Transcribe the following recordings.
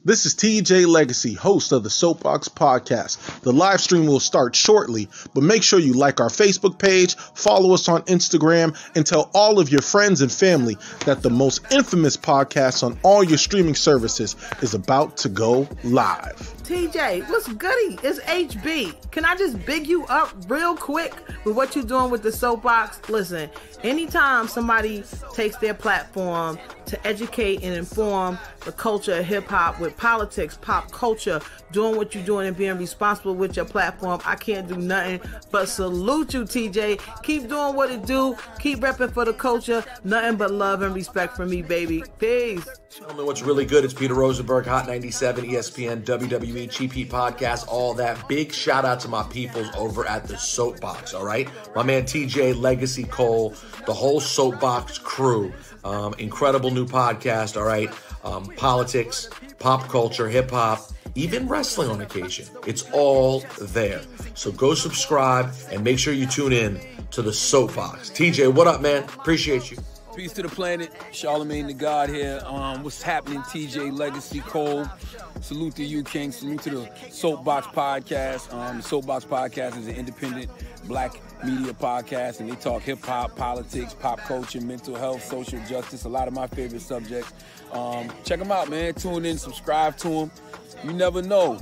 This is TJ Legacy, host of the Soapboxx Podcast. The live stream will start shortly, but make sure you like our Facebook page, follow us on Instagram, and tell all of your friends and family that the most infamous podcast on all your streaming services is about to go live. TJ, what's goody? It's HB. Can I just big you up real quick with what you're doing with the Soapboxx? Listen, anytime somebody takes their platform to educate and inform the culture of hip-hop with politics, pop culture, doing what you're doing and being responsible with your platform, I can't do nothing but salute you, TJ. Keep doing what it do. Keep repping for the culture. Nothing but love and respect for me, baby. Peace. Tell me what's really good. It's Peter Rosenberg, Hot 97, ESPN, WWE, Cheap Heat Podcast, all that. Big shout out to my peoples over at the Soapboxx, all right? My man TJ, Legacy Cole, the whole Soapboxx crew. Incredible new podcast, all right? Politics, pop culture, hip-hop, even wrestling on occasion. It's all there. So go subscribe and make sure you tune in to the Soapboxx. TJ, what up, man? Appreciate you. Peace to the planet. Charlemagne the God here. What's happening, TJ Legacy Cole? Salute to you, King. Salute to the Soapboxx Podcast. The Soapboxx Podcast is an independent black media podcast, and they talk hip-hop, politics, pop culture, mental health, social justice, a lot of my favorite subjects. Check them out, man. Tune in, subscribe to them. You never know.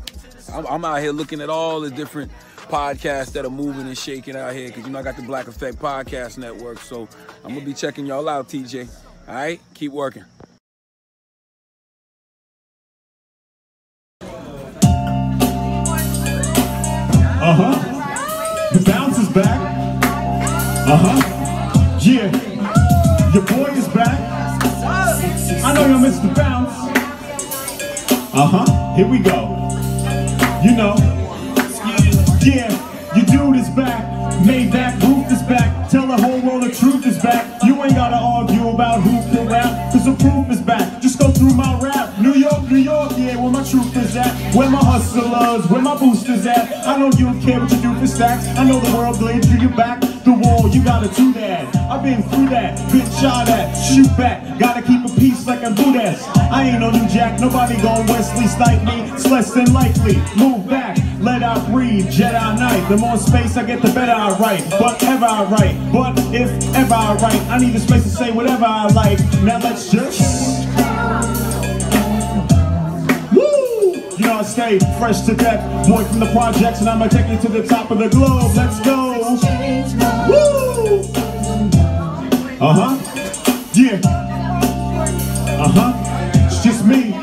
I'm out here looking at all the different podcasts that are moving and shaking out here because, I got the Black Effect Podcast Network, so I'm going to be checking y'all out, TJ. All right? Keep working. The bounce is back. Yeah. Your boy is back. I know you'll miss the bounce. Here we go. Yeah, your dude is back. Maybach roof is back. Tell the whole world the truth is back. You ain't gotta argue about who can rap, cause the proof is back. Just go through my rap. New York, yeah, where my truth is at. Where my hustlers, where my boosters at. I know you don't care what you do for stacks. I know the world blades through your back. The wall, you gotta do that. I've been through that, been shot at, shoot back. Gotta keep a peace like a Buddhist. I ain't no new jack, nobody gon' Wesley snipe me. It's less than likely, move back, let out breathe, Jedi Knight. The more space I get, the better I write. But ever I write, but if ever I write, I need the space to say whatever I like. Now let's just I stay fresh to death, boy from the projects, and I'ma take you to the top of the globe. Let's go. Woo! Yeah. It's just me.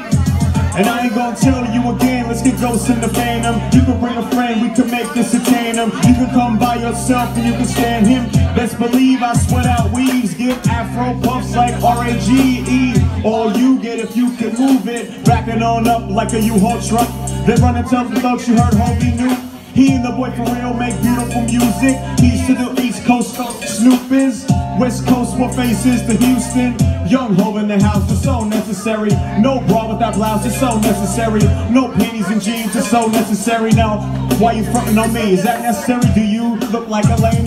And I ain't gonna tell you again, let's get ghosts in the phantom. You can bring a friend, we can make this a tandem. You can come by yourself and you can stand him. Best believe I sweat out weaves, get afro puffs like R-A-G-E. All you get if you can move it, backing on up like a U-Haul truck. Then run and tell the thugs you heard Hobie knew. He and the boy for real make beautiful music. East to the East Coast, Snoop is. West Coast, what faces to Houston. Young Ho in the house, it's so necessary. No bra with that blouse, it's so necessary. No panties and jeans, it's so necessary. Now, why you frontin' on me? Is that necessary? Do you look like a lame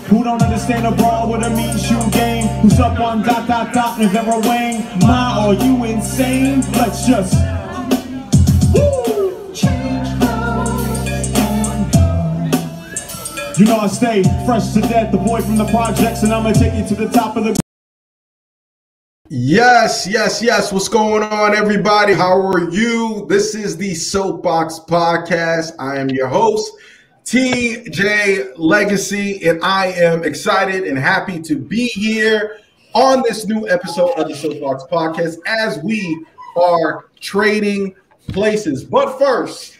who don't understand a bra with a mean shoe game? Who's up on ... and is ever weighing? Ma, are you insane? Let's just I stay fresh to death, the boy from the projects, and I'm gonna take you to the top of the... Yes. What's going on, everybody? How are you? This is the Soapboxx Podcast. I am your host, TJ Legacy, and I am excited and happy to be here on this new episode of the Soapboxx Podcast as we are trading places. But first,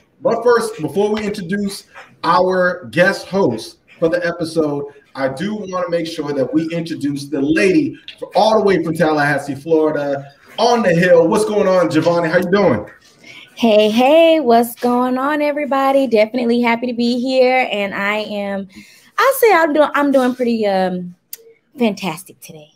before we introduce our guest host for the episode, I do want to make sure that we introduce the lady all the way from Tallahassee, Florida, on the hill. What's going on, Giovanni? How you doing? Hey, what's going on, everybody? Definitely happy to be here, and I'm doing pretty fantastic today.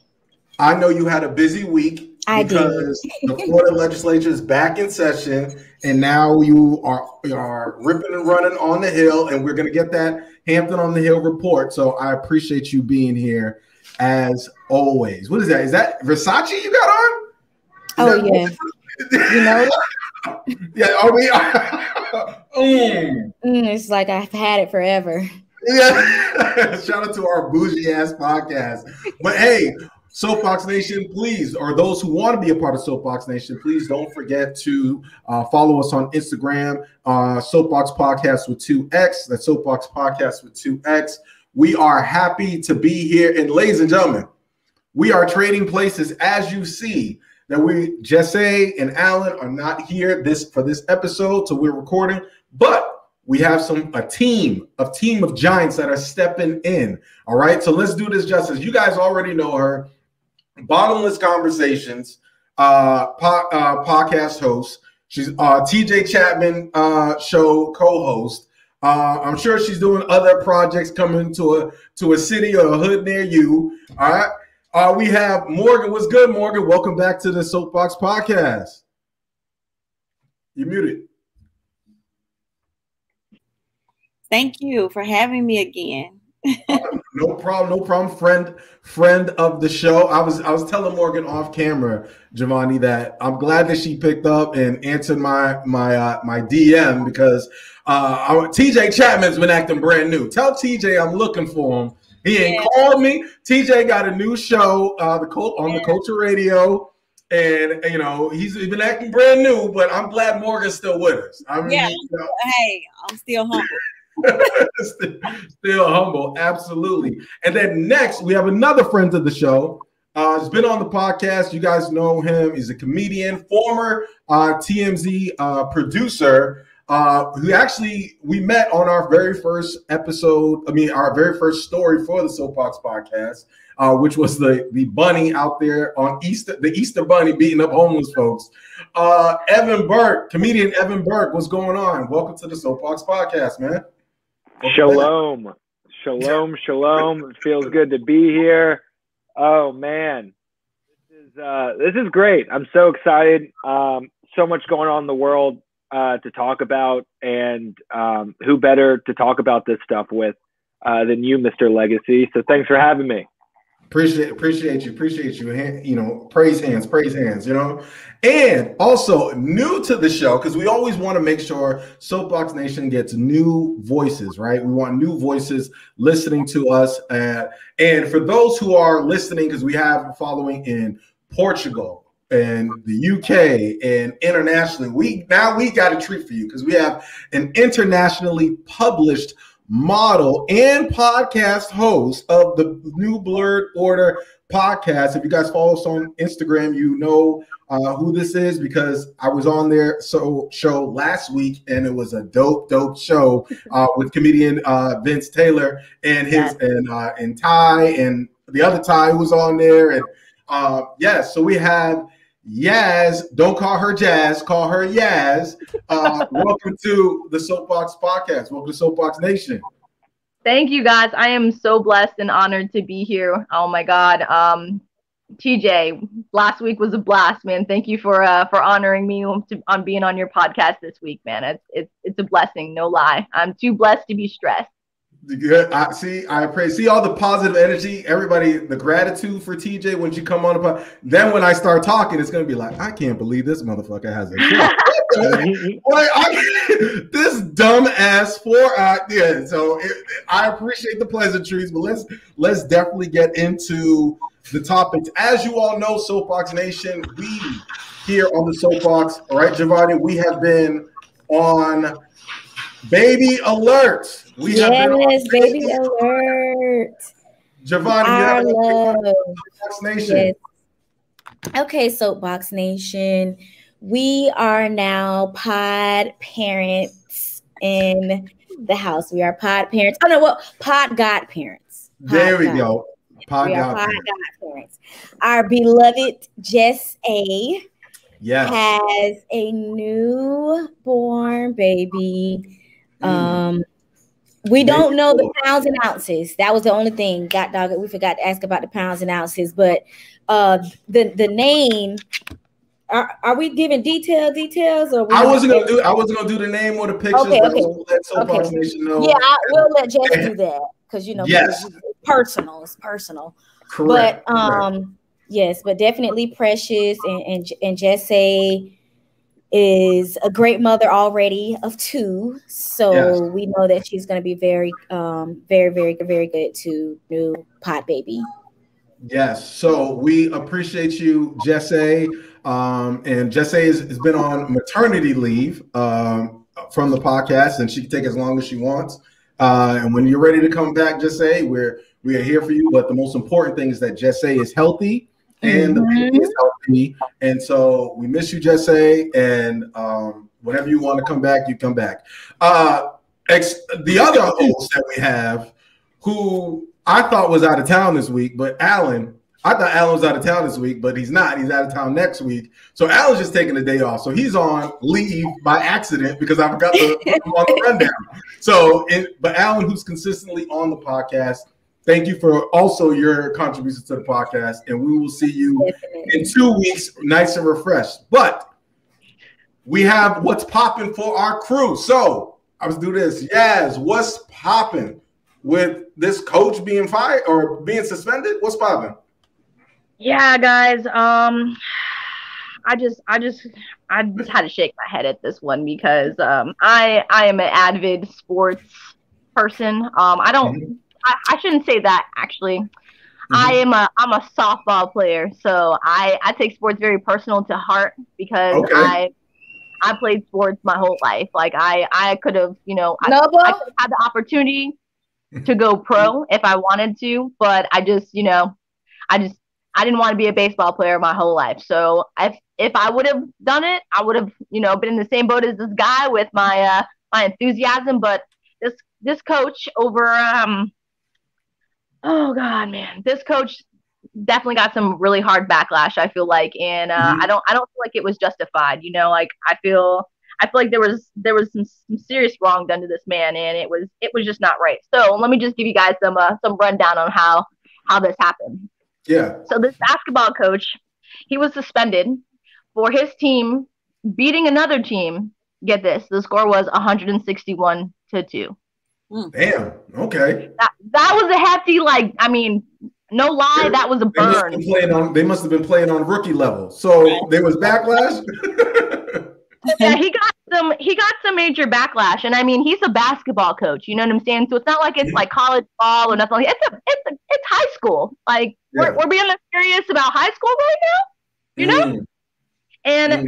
I know you had a busy week because the Florida Legislature is back in session, and now you are ripping and running on the Hill, and we're going to get that Hampton on the Hill report. So I appreciate you being here as always. What is that? Is that Versace you got on? Yeah. You know, Yeah, are we? It's like I've had it forever. Yeah. Shout out to our bougie ass podcast. But hey, Soapboxx Nation, please, or those who want to be a part of Soapboxx Nation, please don't forget to follow us on Instagram, Soapboxx Podcast with 2X. That's Soapboxx Podcast with 2X. We are happy to be here. And ladies and gentlemen, we are trading places. As you see that Jesse and Alan are not here for this episode, so we're recording, but we have a team of giants that are stepping in. All right, so let's do this justice. You guys already know her. Bottomless Conversations podcast host. She's TJ Chapman show co-host. I'm sure she's doing other projects coming to a city or a hood near you. All right. We have Morgan. What's good, Morgan? Welcome back to the Soapboxx Podcast. You're muted. Thank you for having me again. No problem. Friend of the show. I was telling Morgan off camera, Giovanni, that I'm glad that she picked up and answered my DM because TJ Chapman's been acting brand new. Tell TJ I'm looking for him. He ain't called me. TJ got a new show on the Culture Radio, and he's been acting brand new. But I'm glad Morgan's still with us. I mean, hey, I'm still humble. Still humble, absolutely. And then next we have another friend of the show. He's been on the podcast. You guys know him. He's a comedian, former TMZ producer, who actually we met on our very first episode. Our very first story for the Soapboxx Podcast, which was the bunny out there on the Easter bunny beating up homeless folks. Evan Berke, comedian Evan Berke, what's going on? Welcome to the Soapboxx Podcast, man. Shalom. It feels good to be here. Oh man, this is great. I'm so excited. So much going on in the world to talk about, and who better to talk about this stuff with than you, Mr. Legacy. So thanks for having me. Appreciate you. Praise hands, And also new to the show, because we always want to make sure Soapboxx Nation gets new voices, right? We want new voices listening to us. And for those who are listening, because we have a following in Portugal and the UK and internationally, we got a treat for you because we have an internationally published model and podcast host of the New Blurred Order podcast. If you guys follow us on Instagram, you know who this is because I was on their show last week and it was a dope show with comedian Vince Taylor and his and Ty and the other Ty who was on there. And so we have Yaz. Don't call her Jazz, call her Yaz. Welcome to the Soapboxx Podcast. Welcome to Soapboxx Nation. Thank you, guys. I am so blessed and honored to be here. Oh my God, TJ, last week was a blast, man. Thank you for honoring me on being on your podcast this week, man. It's a blessing, no lie. I'm too blessed to be stressed. Good. I appreciate. See all the positive energy, everybody, the gratitude for TJ when you come on the podcast. Then when I start talking, it's gonna be like, I can't believe this motherfucker has a show. This dumb ass yeah. So I appreciate the pleasantries, but let's definitely get into the topics. As you all know, Soapboxx Nation, we here on the Soapboxx, all right, Giovanni, we have been on Baby Alert. Yes, Baby Alert. Giovanni, Soapboxx Nation. Yes. Okay, Soapboxx Nation. We are now pod parents in the house. We are pod parents. Oh no, pod godparents. There we go. Pod godparents. Our beloved Jess A. has a newborn baby. We don't know the pounds and ounces. That was the only thing. We forgot to ask about the pounds and ounces. But the name. Are we giving details? Or I wasn't gonna do the name or the pictures. Okay. Let Soapboxx Nation know. Yeah, we'll let Jess do that because it's personal. It's personal. Correct. But yes, but definitely Precious and Jesse. is a great mother already of 2. So we know that she's going to be very, very good to new pod baby. Yes. So we appreciate you, Jesse. And Jesse has been on maternity leave from the podcast, and she can take as long as she wants. And when you're ready to come back, Jesse, we are here for you. But the most important thing is that Jesse is healthy and the baby is healthy. And so we miss you, Jesse. And whenever you want to come back, you come back. The other host that we have, who I thought was out of town this week, but I thought Alan was out of town this week, but he's not. He's out of town next week. So Alan's just taking a day off. So he's on leave by accident because I forgot to put him on the rundown. But Alan, who's consistently on the podcast, thank you for also your contributions to the podcast. And we will see you in 2 weeks, nice and refreshed. But we have what's popping for our crew. So let's do this. Yaz, what's popping with this coach being fired or being suspended? What's popping? Yeah, guys. I just had to shake my head at this one because I am an avid sports person. I shouldn't say that actually. I'm a softball player, so I take sports very personal to heart because I played sports my whole life. Like I could have, I could have had the opportunity to go pro if I wanted to, but I didn't want to be a baseball player my whole life. So if I would have done it, I would have, been in the same boat as this guy with my enthusiasm. But this coach over, oh God, man, this coach definitely got some really hard backlash, I feel like, and I don't feel like it was justified. Like I feel like there was some serious wrong done to this man, and it was just not right. So let me just give you guys some rundown on how this happened. Yeah. So this basketball coach, he was suspended for his team beating another team. Get this, the score was 161-2. Damn. Okay. That was a hefty, no lie, that was a burn. They must have been playing on rookie level. So there was backlash. Yeah, he got some major backlash, and he's a basketball coach. You know what I'm saying? So it's not like it's like college ball or nothing. It's high school. We're being serious about high school right now. And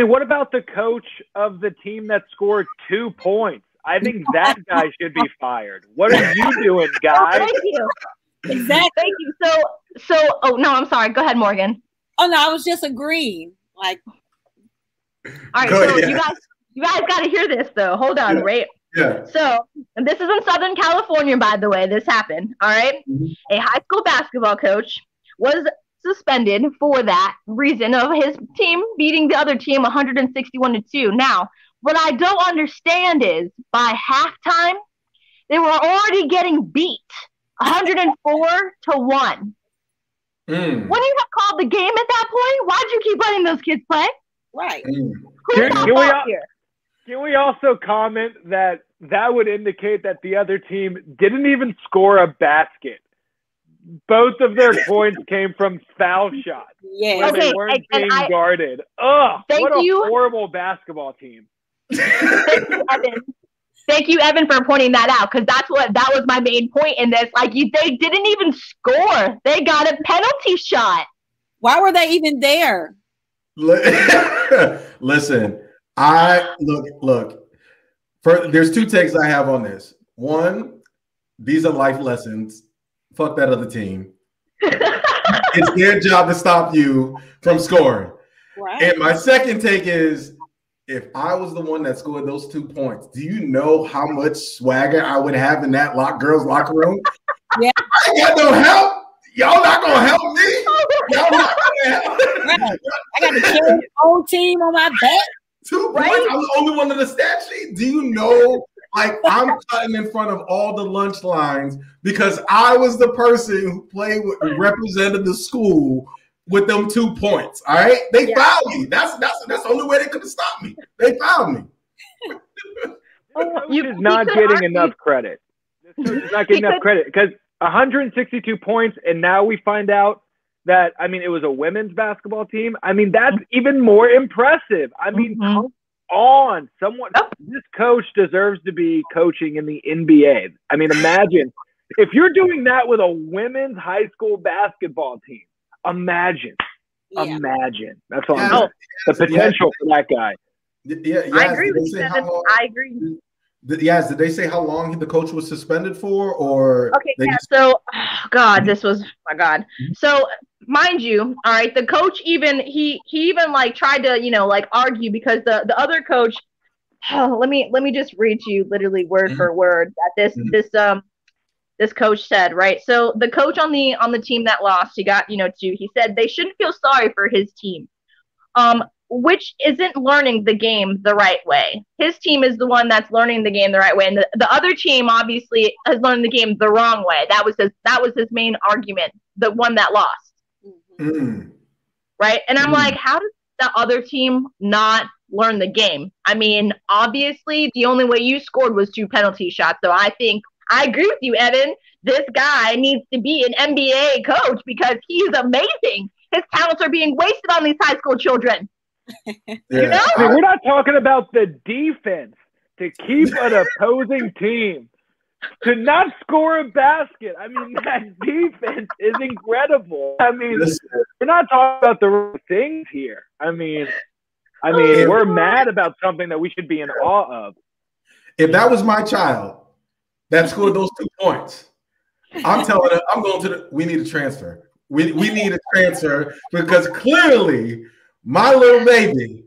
what about the coach of the team that scored 2 points? I think that guy should be fired. What are you doing, guy? Thank you. Exactly. Thank you. So. Oh no, I'm sorry. Go ahead, Morgan. Oh no, I was just agreeing. All right, so you guys got to hear this though. Hold on, right? Yeah. So this is in Southern California, by the way. This happened. All right. A high school basketball coach was suspended for that reason of his team beating the other team 161-2. Now, what I don't understand is by halftime, they were already getting beat 104-1. When you have called the game at that point, why'd you keep letting those kids play? Right. Can we also comment that would indicate that the other team didn't even score a basket? Both of their points came from foul shots. Yeah. They weren't being guarded. Ugh. What a horrible basketball team. Thank you, Evan, for pointing that out, because that was my main point in this. They didn't even score. They got a penalty shot. Why were they even there? Listen, look. There's 2 takes I have on this. One, these are life lessons. Fuck that other team. It's their job to stop you from scoring. Right. And my second take is, if I was the one that scored those 2 points, do you know how much swagger I would have in that girls' locker room? Yeah. I got no help. Y'all not gonna help me. Y'all not gonna help. Right. I got to carry the whole team on my back. 2 points. I'm the only one on the stat sheet. Do you know? I'm cutting in front of all the lunch lines because I was the person who represented the school with them 2 points. All right, they fouled me. That's the only way they could have stopped me. They fouled me. You're not getting enough credit. This coach is not getting enough credit because 162 points, and now we find out that, I mean, it was a women's basketball team. I mean, that's even more impressive. I mean, come on. This coach deserves to be coaching in the NBA. I mean, imagine if you're doing that with a women's high school basketball team. Imagine. That's all I'm saying. The potential for that guy. I agree with you. I agree. Yes, did they say how long the coach was suspended for, or? Okay, so, this was, my God. So, mind you, all right, the coach he even like tried to, like argue because the other coach, let me just read to you literally word for word that this coach said, right? So the coach on the team that lost, he got, he said they shouldn't feel sorry for his team. Which isn't learning the game the right way. His team is the one that's learning the game the right way, and the other team obviously has learned the game the wrong way. That was his main argument, the one that lost. Right? And I'm like, how does the other team not learn the game? I mean, obviously, the only way you scored was 2 penalty shots. So I think I agree with you, Evan. This guy needs to be an NBA coach because he's amazing. His talents are being wasted on these high school children. We're not talking about the defense to keep an opposing team to not score a basket. I mean, that defense is incredible. I mean, we're not talking about the real things here. I mean, we're mad about something that we should be in awe of. If that was my child that scored those 2 points, I'm telling her, I'm going to we need a transfer. We need a transfer because clearly my little baby,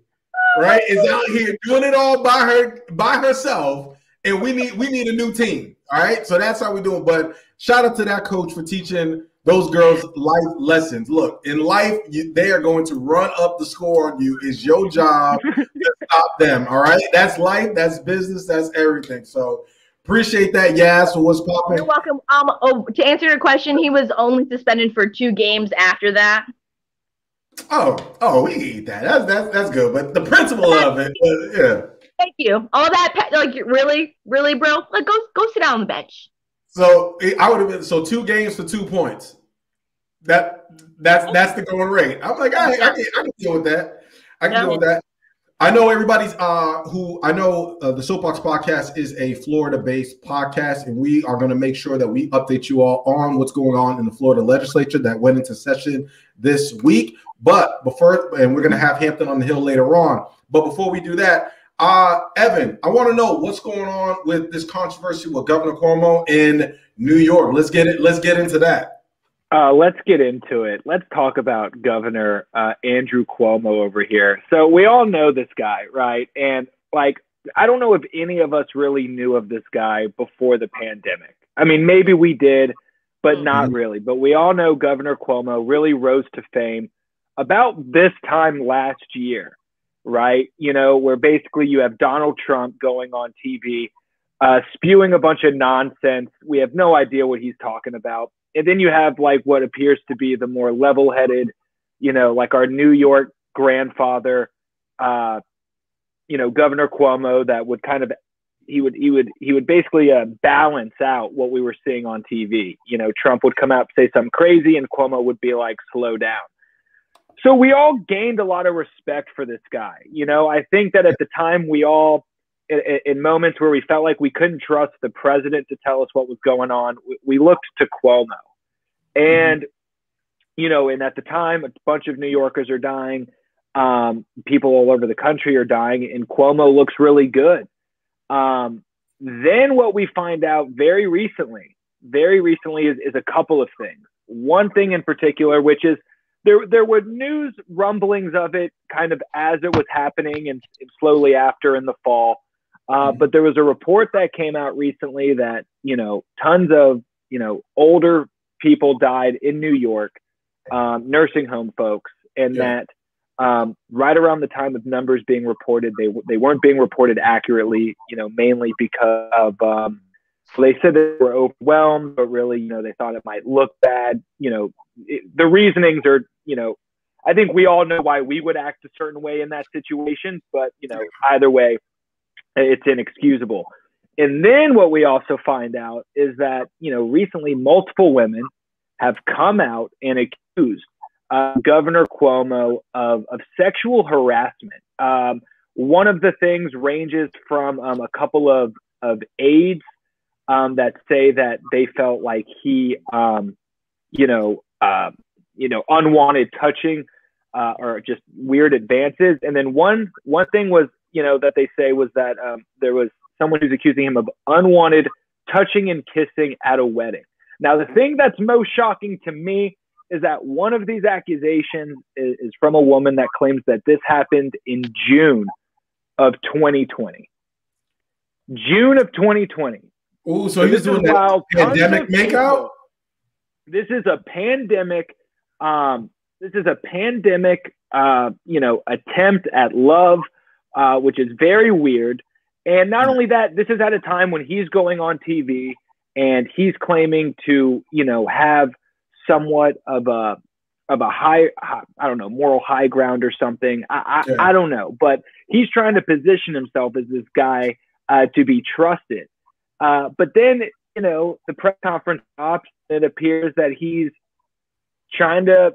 right, is out here doing it all by herself, and we need a new team. All right, so that's how we do it. But shout out to that coach for teaching those girls life lessons. Look, in life, they are going to run up the score on you. It's your job to stop them. All right, that's life, that's business, that's everything. So appreciate that, Yas. What's popping? You're welcome. To answer your question, he was only suspended for 2 games after that. We eat that. That's good. But the principle of it, yeah. Thank you. All that, like, really, bro. Like, go sit down on the bench. So I would have been 2 games for 2 points. That's the going rate. I'm like, I can deal with that. I can deal with that. I know everybody's the Soapboxx Podcast is a Florida-based podcast, and we are going to make sure that we update you all on what's going on in the Florida Legislature that went into session this week. But we're going to have Hampton on the Hill later on. But before we do that, Evan, I want to know what's going on with this controversy with Governor Cuomo in New York. Let's get into that. Let's get into it. Let's talk about Governor Andrew Cuomo over here. So we all know this guy, right? And like, I don't know if any of us really knew of this guy before the pandemic. I mean, maybe we did, but not really. But we all know Governor Cuomo really rose to fame about this time last year, right? Where basically you have Donald Trump going on TV, spewing a bunch of nonsense. We have no idea what he's talking about. And then you have like what appears to be the more level-headed, like our New York grandfather, Governor Cuomo, that would kind of, he would basically balance out what we were seeing on TV. Trump would come out and say something crazy, and Cuomo would be like, slow down. So we all gained a lot of respect for this guy. I think that at the time we all, in moments where we felt like we couldn't trust the president to tell us what was going on, we looked to Cuomo. And, and at the time, a bunch of New Yorkers are dying. People all over the country are dying, and Cuomo looks really good. Then what we find out very recently is a couple of things. One thing in particular, which is there were news rumblings of it kind of as it was happening and slowly after in the fall. But there was a report that came out recently that, tons of, older people died in New York, nursing home folks, and that right around the time of numbers being reported, they weren't being reported accurately, mainly because of, they said they were overwhelmed, but really, they thought it might look bad. The reasonings are, I think we all know why we would act a certain way in that situation, but, either way, it's inexcusable. And then what we also find out is that, recently multiple women have come out and accused Governor Cuomo of sexual harassment. One of the things ranges from a couple of aides that say that they felt like he, unwanted touching or just weird advances. And then one thing was, that they say was that there was someone who's accusing him of unwanted touching and kissing at a wedding. Now, the thing that's most shocking to me is that one of these accusations is from a woman that claims that this happened in June of 2020. June of 2020. Oh, so he's doing that pandemic makeout? This is a pandemic. Attempt at love, which is very weird. And not only that, this is at a time when he's going on TV and he's claiming to, have somewhat of a high, I don't know, moral high ground or something. I don't know, but he's trying to position himself as this guy to be trusted. But then, the press conference stops. It appears that he's trying to,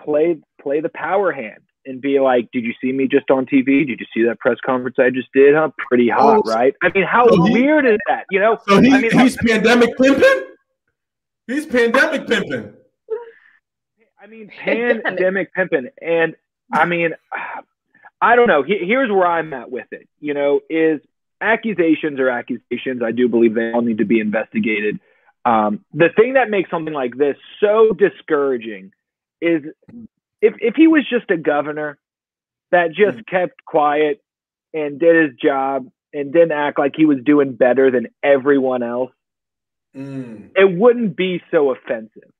play the power hand and be like, did you see me just on TV? Did you see that press conference I just did? Huh? Pretty hot, right? I mean, how weird is that? So he's pandemic pimping? He's pandemic pimping. I mean, pandemic pimping. And I mean, I don't know. Here's where I'm at with it, is accusations are accusations. I do believe they all need to be investigated. The thing that makes something like this so discouraging is if he was just a governor that just kept quiet and did his job and didn't act like he was doing better than everyone else, it wouldn't be so offensive.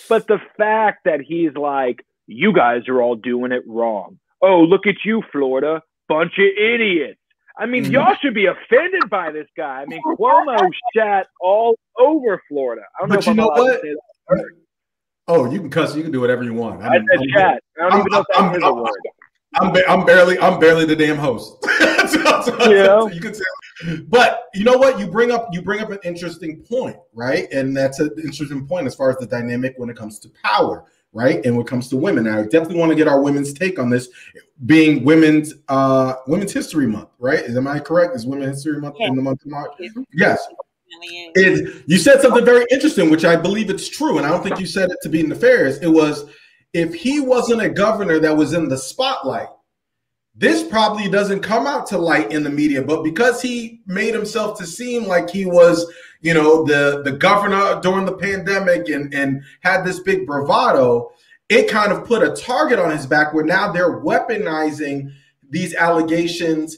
But the fact that he's like, you guys are all doing it wrong. Oh, look at you, Florida, bunch of idiots. I mean, y'all should be offended by this guy. I mean, Cuomo shat all over Florida. I don't know if I'm allowed to say that word. Oh, you can cuss. You can do whatever you want. I said chat. I don't even know if that is a word. I'm barely the damn host. You can say, but you know what? You bring up an interesting point, right? And that's an interesting point as far as the dynamic when it comes to power, right? And when it comes to women. And I definitely want to get our women's take on this, being Women's History Month, right? Am I correct? Is Women's History Month in the month of March? Yes. You said something very interesting, which I believe it's true, and I don't think you said it to be nefarious. It was, if he wasn't a governor that was in the spotlight, this probably doesn't come out to light in the media, but because he made himself to seem like he was, the governor during the pandemic and had this big bravado, it kind of put a target on his back where now they're weaponizing these allegations,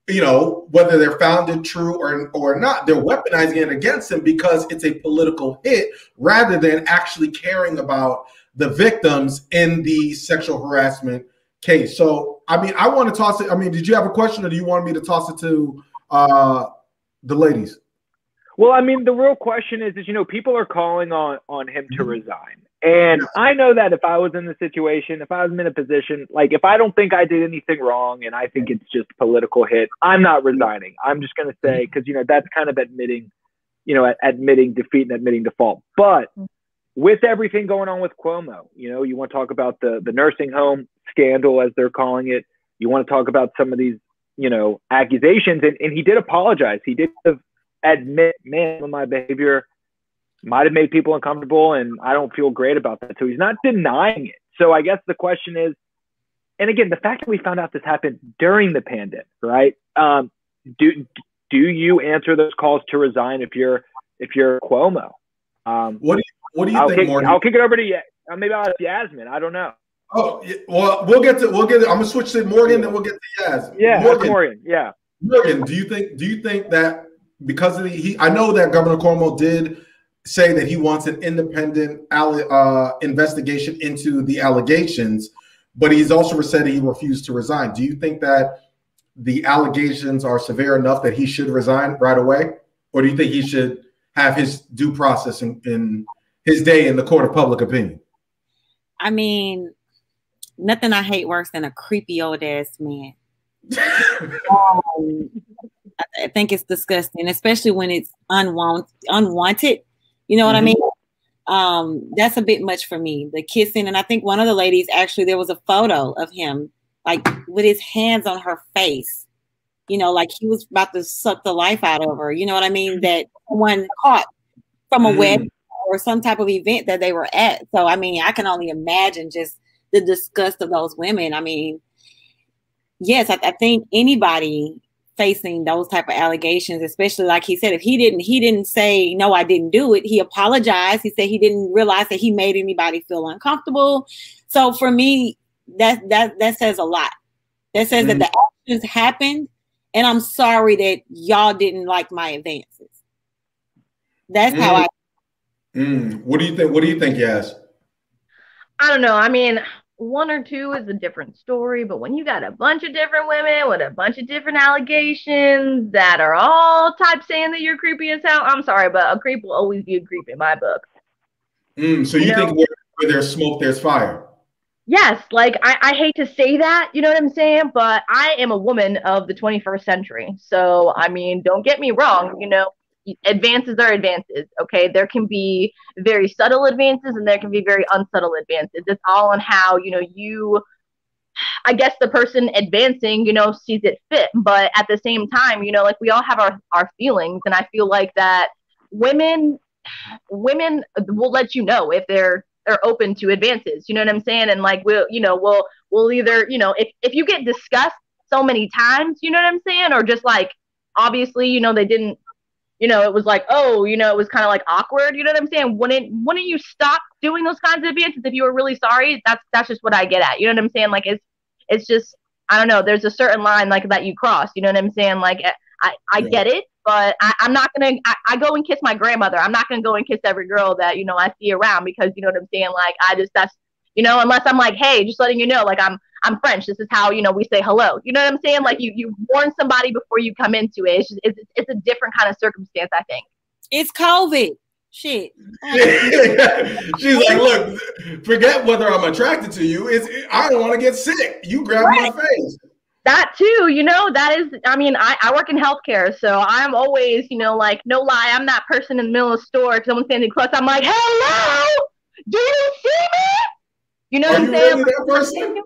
whether they're founded true or not. They're weaponizing it against him because it's a political hit rather than actually caring about the victims in the sexual harassment case. So, I mean, I want to toss it. I mean, did you have a question or do you want me to toss it to the ladies? Well, I mean, the real question is people are calling on him to resign. And I know that if I was in the situation, if I was in a position, like if I don't think I did anything wrong and I think it's just a political hit, I'm not resigning. I'm just going to say, because, that's kind of admitting defeat and admitting default. But with everything going on with Cuomo, you want to talk about the nursing home scandal, as they're calling it. You want to talk about some of these, accusations. And he did apologize. He did admit, man, my behavior might have made people uncomfortable and I don't feel great about that. So he's not denying it. So I guess the question is, and again, the fact that we found out this happened during the pandemic, right? Do you answer those calls to resign if you're Cuomo? What do you think, Morgan? I'll kick it over to maybe I'll ask Yasmeen. I don't know. Oh, well, we'll get to I'm gonna switch to Morgan, then we'll get to Yasmeen. Yeah, Morgan. Yeah. Morgan, do you think that because of I know that Governor Cuomo did say that he wants an independent investigation into the allegations, but he's also said he refused to resign. Do you think that the allegations are severe enough that he should resign right away? Or do you think he should have his due process in his day in the court of public opinion? I mean, nothing I hate worse than a creepy old ass man. I think it's disgusting, especially when it's unwanted. You know what I mean? That's a bit much for me. The kissing, and I think one of the ladies, actually, there was a photo of him like with his hands on her face, you know, like he was about to suck the life out of her. You know what I mean? That someone caught from a wedding or some type of event that they were at. So, I mean, I can only imagine just the disgust of those women. I mean, yes, I think anybody facing those type of allegations, especially like he said, if he didn't say, no, I didn't do it. He apologized. He said he didn't realize that he made anybody feel uncomfortable. So for me, that says a lot. That says that the actions happened, and I'm sorry that y'all didn't like my advances. That's how I. What do you think? What do you think, Yas? I don't know. I mean, one or two is a different story, but when you got a bunch of different women with a bunch of different allegations that are all type saying that you're creepy as hell, I'm sorry, but a creep will always be a creep in my book. So you think where there's smoke, there's fire? Yes, like I hate to say that, you know what I'm saying? But I am a woman of the 21st century. So, I mean, don't get me wrong, you know, advances are advances, okay? There can be very subtle advances and there can be very unsubtle advances. It's all on how, you know, I guess the person advancing, you know, sees it fit. But at the same time, you know, like we all have our feelings. And I feel like that women will let you know if they're open to advances, you know what I'm saying? And like, we'll either, you know, if you get discussed so many times, you know what I'm saying? Or just like, obviously, you know, they didn't, you know, it was like, oh, you know, it was kind of like awkward, you know what I'm saying? Wouldn't you stop doing those kinds of advances if you were really sorry? That's just what I get at, you know what I'm saying? Like, it's just, I don't know, there's a certain line like that you cross, you know what I'm saying? Like, I get it, but I'm not gonna. I go and kiss my grandmother. I'm not gonna go and kiss every girl that, you know, I see around, because, you know what I'm saying. Like, that's, you know, unless I'm like, hey, just letting you know, like I'm French. This is how, you know, we say hello. You know what I'm saying? Like, you warn somebody before you come into it. It's a different kind of circumstance, I think. It's COVID. Shit. She's like, look, forget whether I'm attracted to you. I don't want to get sick. You grab my face. That too, you know, that is, I mean, I work in healthcare, so I'm always, you know, like, no lie, I'm that person in the middle of the store, someone's standing close, I'm like, hello, do you see me? You know what I'm saying? Really that person?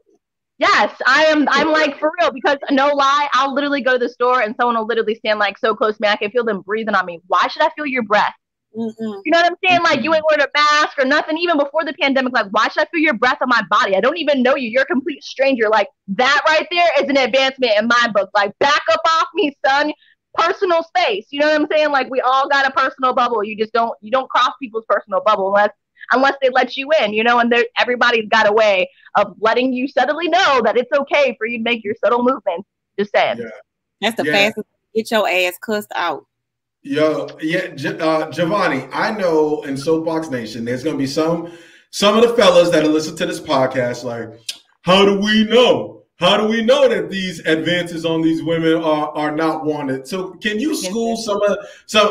Yes, I'm like, for real, because no lie, I'll literally go to the store and someone will literally stand like so close to me, I can feel them breathing on me. Why should I feel your breath? You know what I'm saying? Like, you ain't wearing a mask or nothing, even before the pandemic. Like, why should I feel your breath on my body? I don't even know you. You're a complete stranger. Like, that right there is an advancement in my book. Like, back up off me, son. Personal space. You know what I'm saying? Like, we all got a personal bubble. You don't cross people's personal bubble unless they let you in, you know, and everybody's got a way of letting you subtly know that it's okay for you to make your subtle movements. Just saying. Yeah. That's the fastest. Get your ass cussed out. Yo, Giovanni, I know in Soapbox Nation, there's going to be some of the fellas that listen to this podcast like, how do we know? How do we know that these advances on these women are not wanted? So can you school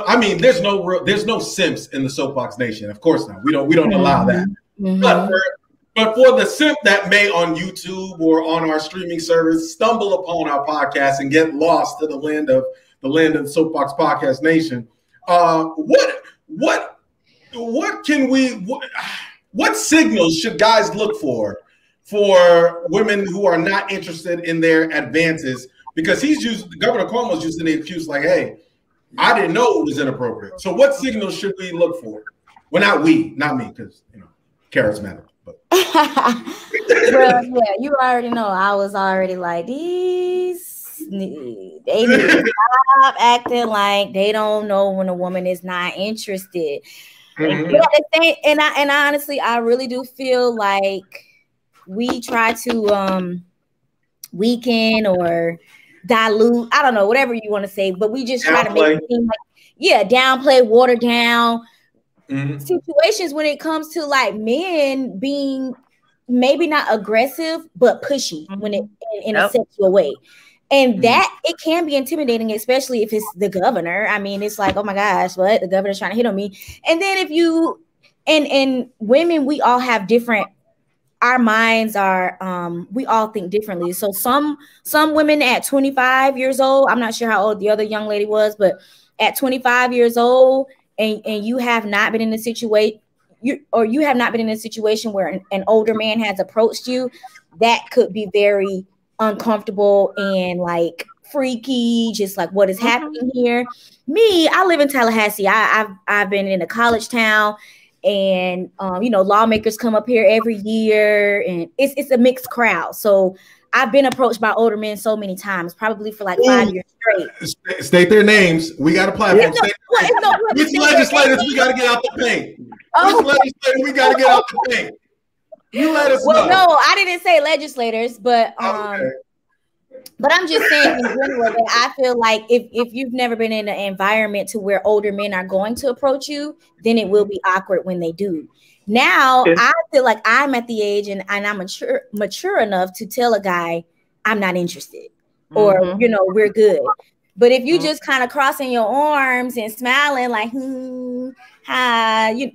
I mean, there's no simps in the Soapbox Nation. Of course not. We don't allow that. But for the simp that may on YouTube or on our streaming service stumble upon our podcast and get lost to the land of Soapbox Podcast Nation, what signals should guys look for women who are not interested in their advances? Because Governor Cuomo's using the excuse like, hey, I didn't know it was inappropriate. So what signals should we look for? Well, not me, because, you know, carrots matter. But. Well, yeah, you already know. I was already like, they need to stop acting like they don't know when a woman is not interested. And I honestly, I really do feel like we try to weaken or dilute, I don't know, whatever you want to say, but we just try to make it seem like, downplay, water down situations when it comes to like men being maybe not aggressive but pushy when it in a sexual way. And that it can be intimidating, especially if it's the governor. I mean, it's like, oh my gosh, what? The governor's trying to hit on me. And then if you and women, we all have different, our minds are we all think differently. So some women at 25 years old, I'm not sure how old the other young lady was, but at 25 years old, and you have not been in a situation, you have not been in a situation where an older man has approached you, that could be very uncomfortable and like freaky, just like what is happening here. Me, I live in Tallahassee. I've been in a college town, and lawmakers come up here every year, and it's a mixed crowd. So I've been approached by older men so many times, probably for like 5 years straight. State their names. We got a platform. Which legislators we got to get out the paint? Which legislators we got to get out the paint? You let us know. Well, no, I didn't say legislators, but but I'm just saying in general that I feel like if you've never been in an environment to where older men are going to approach you, then it will be awkward when they do. Now I feel like I'm at the age and I'm mature enough to tell a guy I'm not interested, or we're good. But if you just kind of crossing your arms and smiling like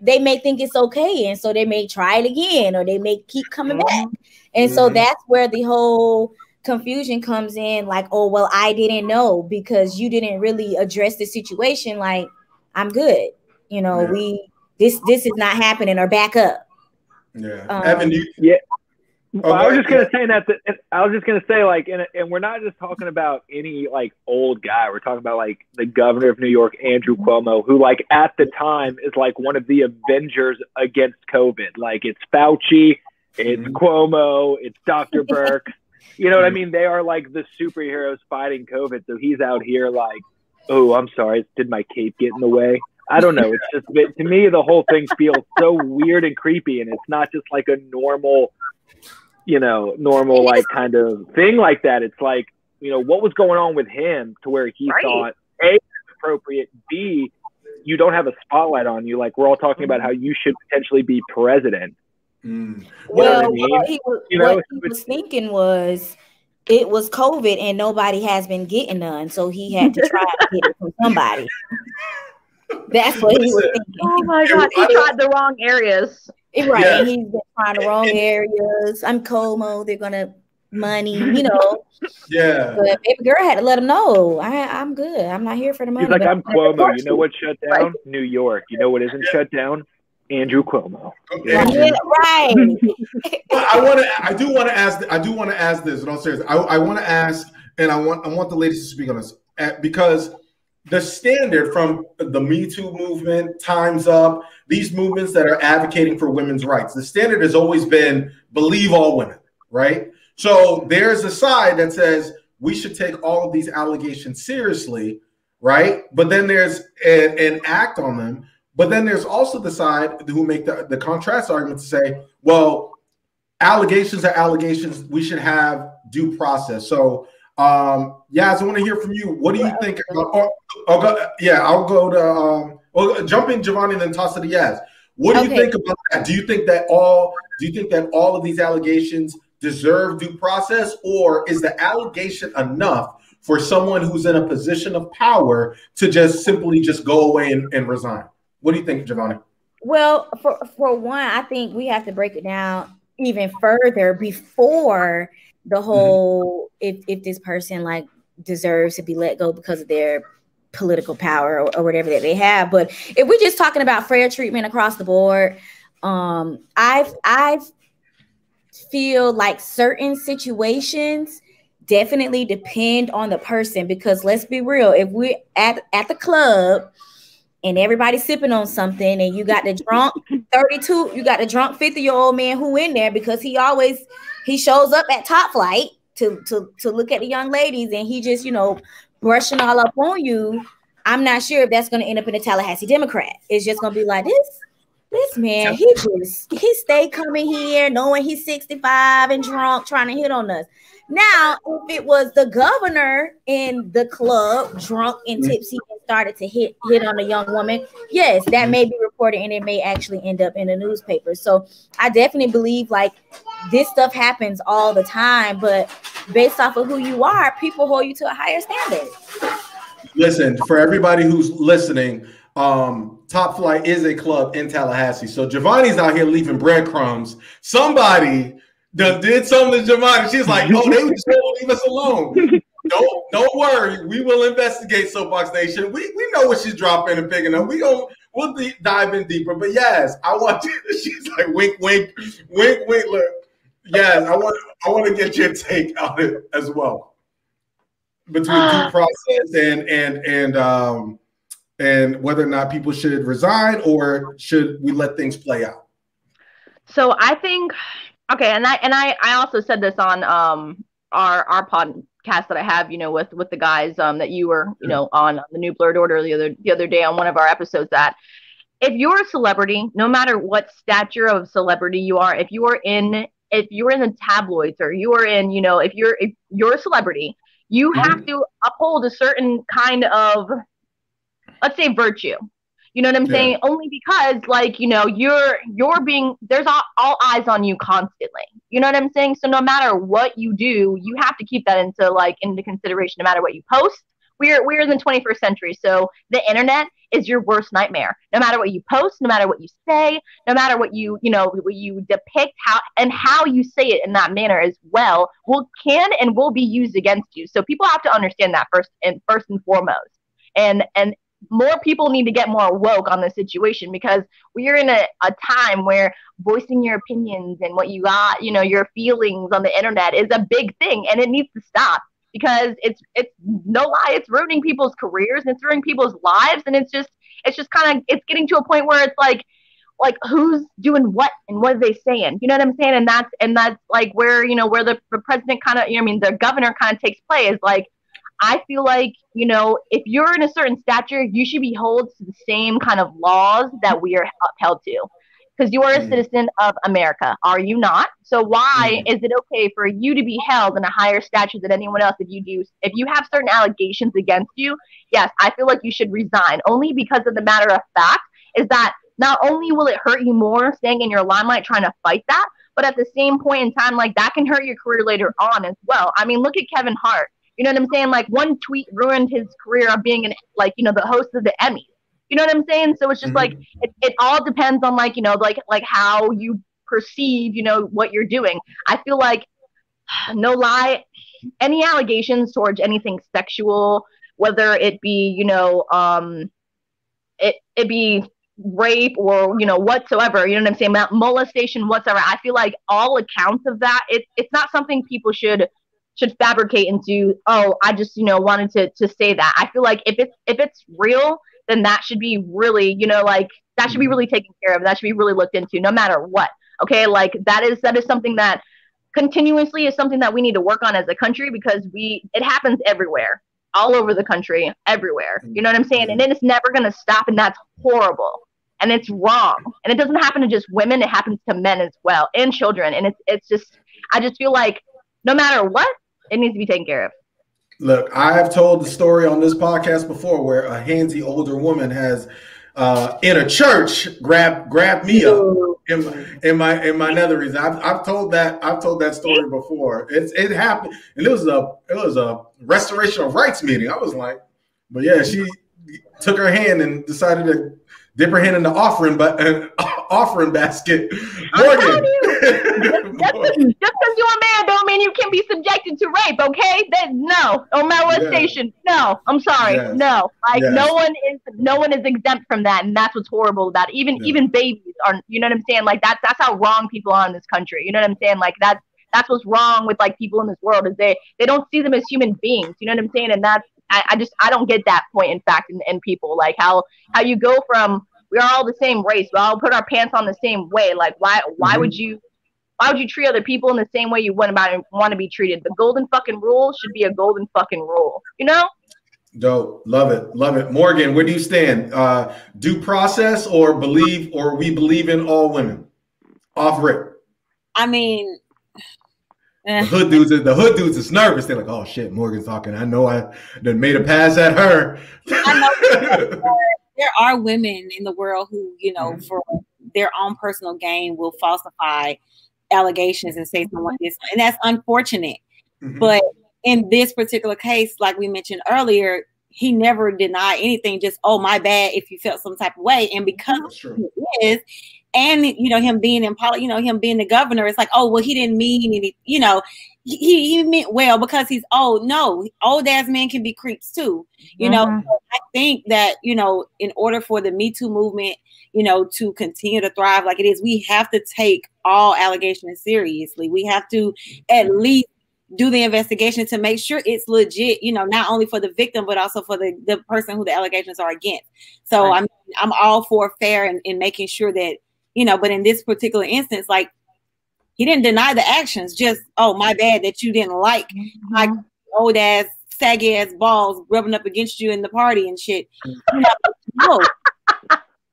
they may think it's okay, and so they may try it again, or they may keep coming back. And so that's where the whole confusion comes in, like, oh well, I didn't know because you didn't really address the situation. Like, I'm good, this is not happening, or back up. Evan, I was just gonna say like, and we're not just talking about any like old guy. We're talking about like the governor of New York, Andrew Cuomo, who like at the time is like one of the Avengers against COVID. Like, it's Fauci, it's Cuomo, it's Dr. Berke. You know what I mean? They are like the superheroes fighting COVID. So he's out here like, oh, I'm sorry, did my cape get in the way? I don't know. It's just, to me, the whole thing feels so weird and creepy, and it's not just like a normal like kind of thing like that. It's like, what was going on with him to where he thought A, it's appropriate, B, you don't have a spotlight on you. Like, we're all talking about how you should potentially be president. What he was thinking was it was COVID and nobody has been getting none, so he had to try to get it from somebody. That's what he was thinking. Oh my God, he tried the wrong areas. Right, yeah. And he's been trying the wrong areas. I'm Cuomo, they're gonna money, Yeah. But baby girl had to let him know, I'm good. I'm not here for the money. He's like, I'm Cuomo. You know what shut down? New York. You know what isn't shut down? Andrew Cuomo. Yeah, right. I do want to ask this. In all seriousness, I want to ask, and I want the ladies to speak on this, because the standard from the Me Too movement, Time's Up, these movements that are advocating for women's rights, the standard has always been believe all women, right? So there's a side that says we should take all of these allegations seriously, right? But then there's an act on them. But then there's also the side who make the contrast argument to say, well, allegations are allegations. We should have due process. So, Yaz, I want to hear from you. What do you think about? I'll go to jump in, Giovanni, and then toss it to Yaz. What do you think about that? Do you think that all of these allegations deserve due process, or is the allegation enough for someone who's in a position of power to just simply go away and resign? What do you think, Giovanni? Well, for one, I think we have to break it down even further before the whole if this person like deserves to be let go because of their political power or whatever that they have. But if we're just talking about fair treatment across the board, I feel like certain situations definitely depend on the person, because let's be real, if we're at the club and everybody's sipping on something, and you got the drunk 32, you got the drunk 50-year-old man who in there because he shows up at Top Flight to look at the young ladies, and he just, brushing all up on you. I'm not sure if that's going to end up in a Tallahassee Democrat. It's just going to be like this man, he stay coming here knowing he's 65 and drunk trying to hit on us. Now, if it was the governor in the club, drunk and tipsy, and started to hit on a young woman, yes, that may be reported, and it may actually end up in the newspaper. So I definitely believe like this stuff happens all the time, but based off of who you are, people hold you to a higher standard. Listen, for everybody who's listening, Top Flight is a club in Tallahassee. So Giovanni's out here leaving breadcrumbs. Somebody did something to Giovanni. She's like, oh, they just won't leave us alone. Don't worry. We will investigate, Soapboxx Nation. We know what she's dropping and picking up. We we'll dive in deeper. But yes, I want to, she's like wink, wink, wink, wink. Look, yes, I want to get your take on it as well. Between due process and whether or not people should resign or should we let things play out. So I think, okay, and I also said this on our podcast that I have, with the guys that you were, on the New Blurred Order the other day on one of our episodes, that if you're a celebrity, no matter what stature of celebrity you are, if you're in the tabloids or you are in, if you're a celebrity, you have to uphold a certain kind of, let's say, virtue. You know what I'm saying? Only because, like, you're being, there's all eyes on you constantly. You know what I'm saying? So no matter what you do, you have to keep that into consideration. No matter what you post, we're in the 21st century. So the internet is your worst nightmare. No matter what you post, no matter what you say, no matter what you depict, how you say it in that manner as well, can and will be used against you. So people have to understand that first and foremost. And more people need to get more woke on this situation, because we are in a time where voicing your opinions and what you got, your feelings on the internet is a big thing, and it needs to stop, because it's no lie, it's ruining people's careers and it's ruining people's lives, and it's just kind of, it's getting to a point where it's like who's doing what and what are they saying? You know what I'm saying? And that's like where the president kind of, the governor kind of takes play, is like, I feel like, if you're in a certain stature, you should be held to the same kind of laws that we are upheld to, because you are a citizen of America. Are you not? So why is it okay for you to be held in a higher stature than anyone else? If you have certain allegations against you, yes, I feel like you should resign, only because of the matter of fact is that not only will it hurt you more staying in your limelight trying to fight that, but at the same point in time, like, that can hurt your career later on as well. I mean, look at Kevin Hart. You know what I'm saying? Like, one tweet ruined his career of being the host of the Emmys. You know what I'm saying? So it's just like, it all depends on like how you perceive, what you're doing. I feel like, no lie, any allegations towards anything sexual, whether it be, it be rape or, whatsoever, you know what I'm saying? Molestation whatsoever. I feel like all accounts of that, it's not something people should fabricate into, oh, I just, wanted to say that. I feel like if it's real, then that should be really, that should be really taken care of. That should be really looked into, no matter what. Okay. Like, that is something that continuously is something that we need to work on as a country, because it happens everywhere, all over the country, everywhere. You know what I'm saying? And then it's never going to stop. And that's horrible. And it's wrong. And it doesn't happen to just women. It happens to men as well, and children. And it's just, I just feel like no matter what, it needs to be taken care of. Look, I have told the story on this podcast before where a handsy older woman has in a church grabbed me up in my netheries. I've told that story before. It happened, and it was a restoration of rights meeting. I was like, but yeah, she took her hand and decided to dip her hand in the offering basket. Morgan. Just because you're a man don't mean you can be subjected to rape, okay? No, or molestation. Yeah. No, I'm sorry. Yes. No. No one is exempt from that, and that's what's horrible about it. Even babies are, you know what I'm saying? Like, that's how wrong people are in this country. You know what I'm saying? Like, that's what's wrong with, like, people in this world, is they don't see them as human beings. You know what I'm saying? And that's, I don't get that point, in fact, in people, like how you go from, we're all the same race, we all put our pants on the same way. Like, why would you treat other people in the same way you want to be treated? The golden fucking rule should be a golden fucking rule, Dope. Love it. Morgan, where do you stand? Due process or we believe in all women? Off rip. I mean, the hood dudes is nervous. They're like, oh shit, Morgan's talking. I know I done made a pass at her. I know there are women in the world who, for their own personal gain will falsify allegations and say someone is, and that's unfortunate. But in this particular case, like we mentioned earlier, he never denied anything. Just, oh, my bad if you felt some type of way. And because he is, and him being in him being the governor, it's like, oh, well, he didn't mean any, he meant well because he's old. No, old ass men can be creeps too. I think that, in order for the Me Too movement, to continue to thrive like it is, we have to take all allegations seriously. We have to at least do the investigation to make sure it's legit, not only for the victim, but also for the person who the allegations are against. So right. I'm all for fair in making sure that, but in this particular instance, like, he didn't deny the actions, just, oh, my bad that you didn't like my old ass, saggy ass balls rubbing up against you in the party and shit.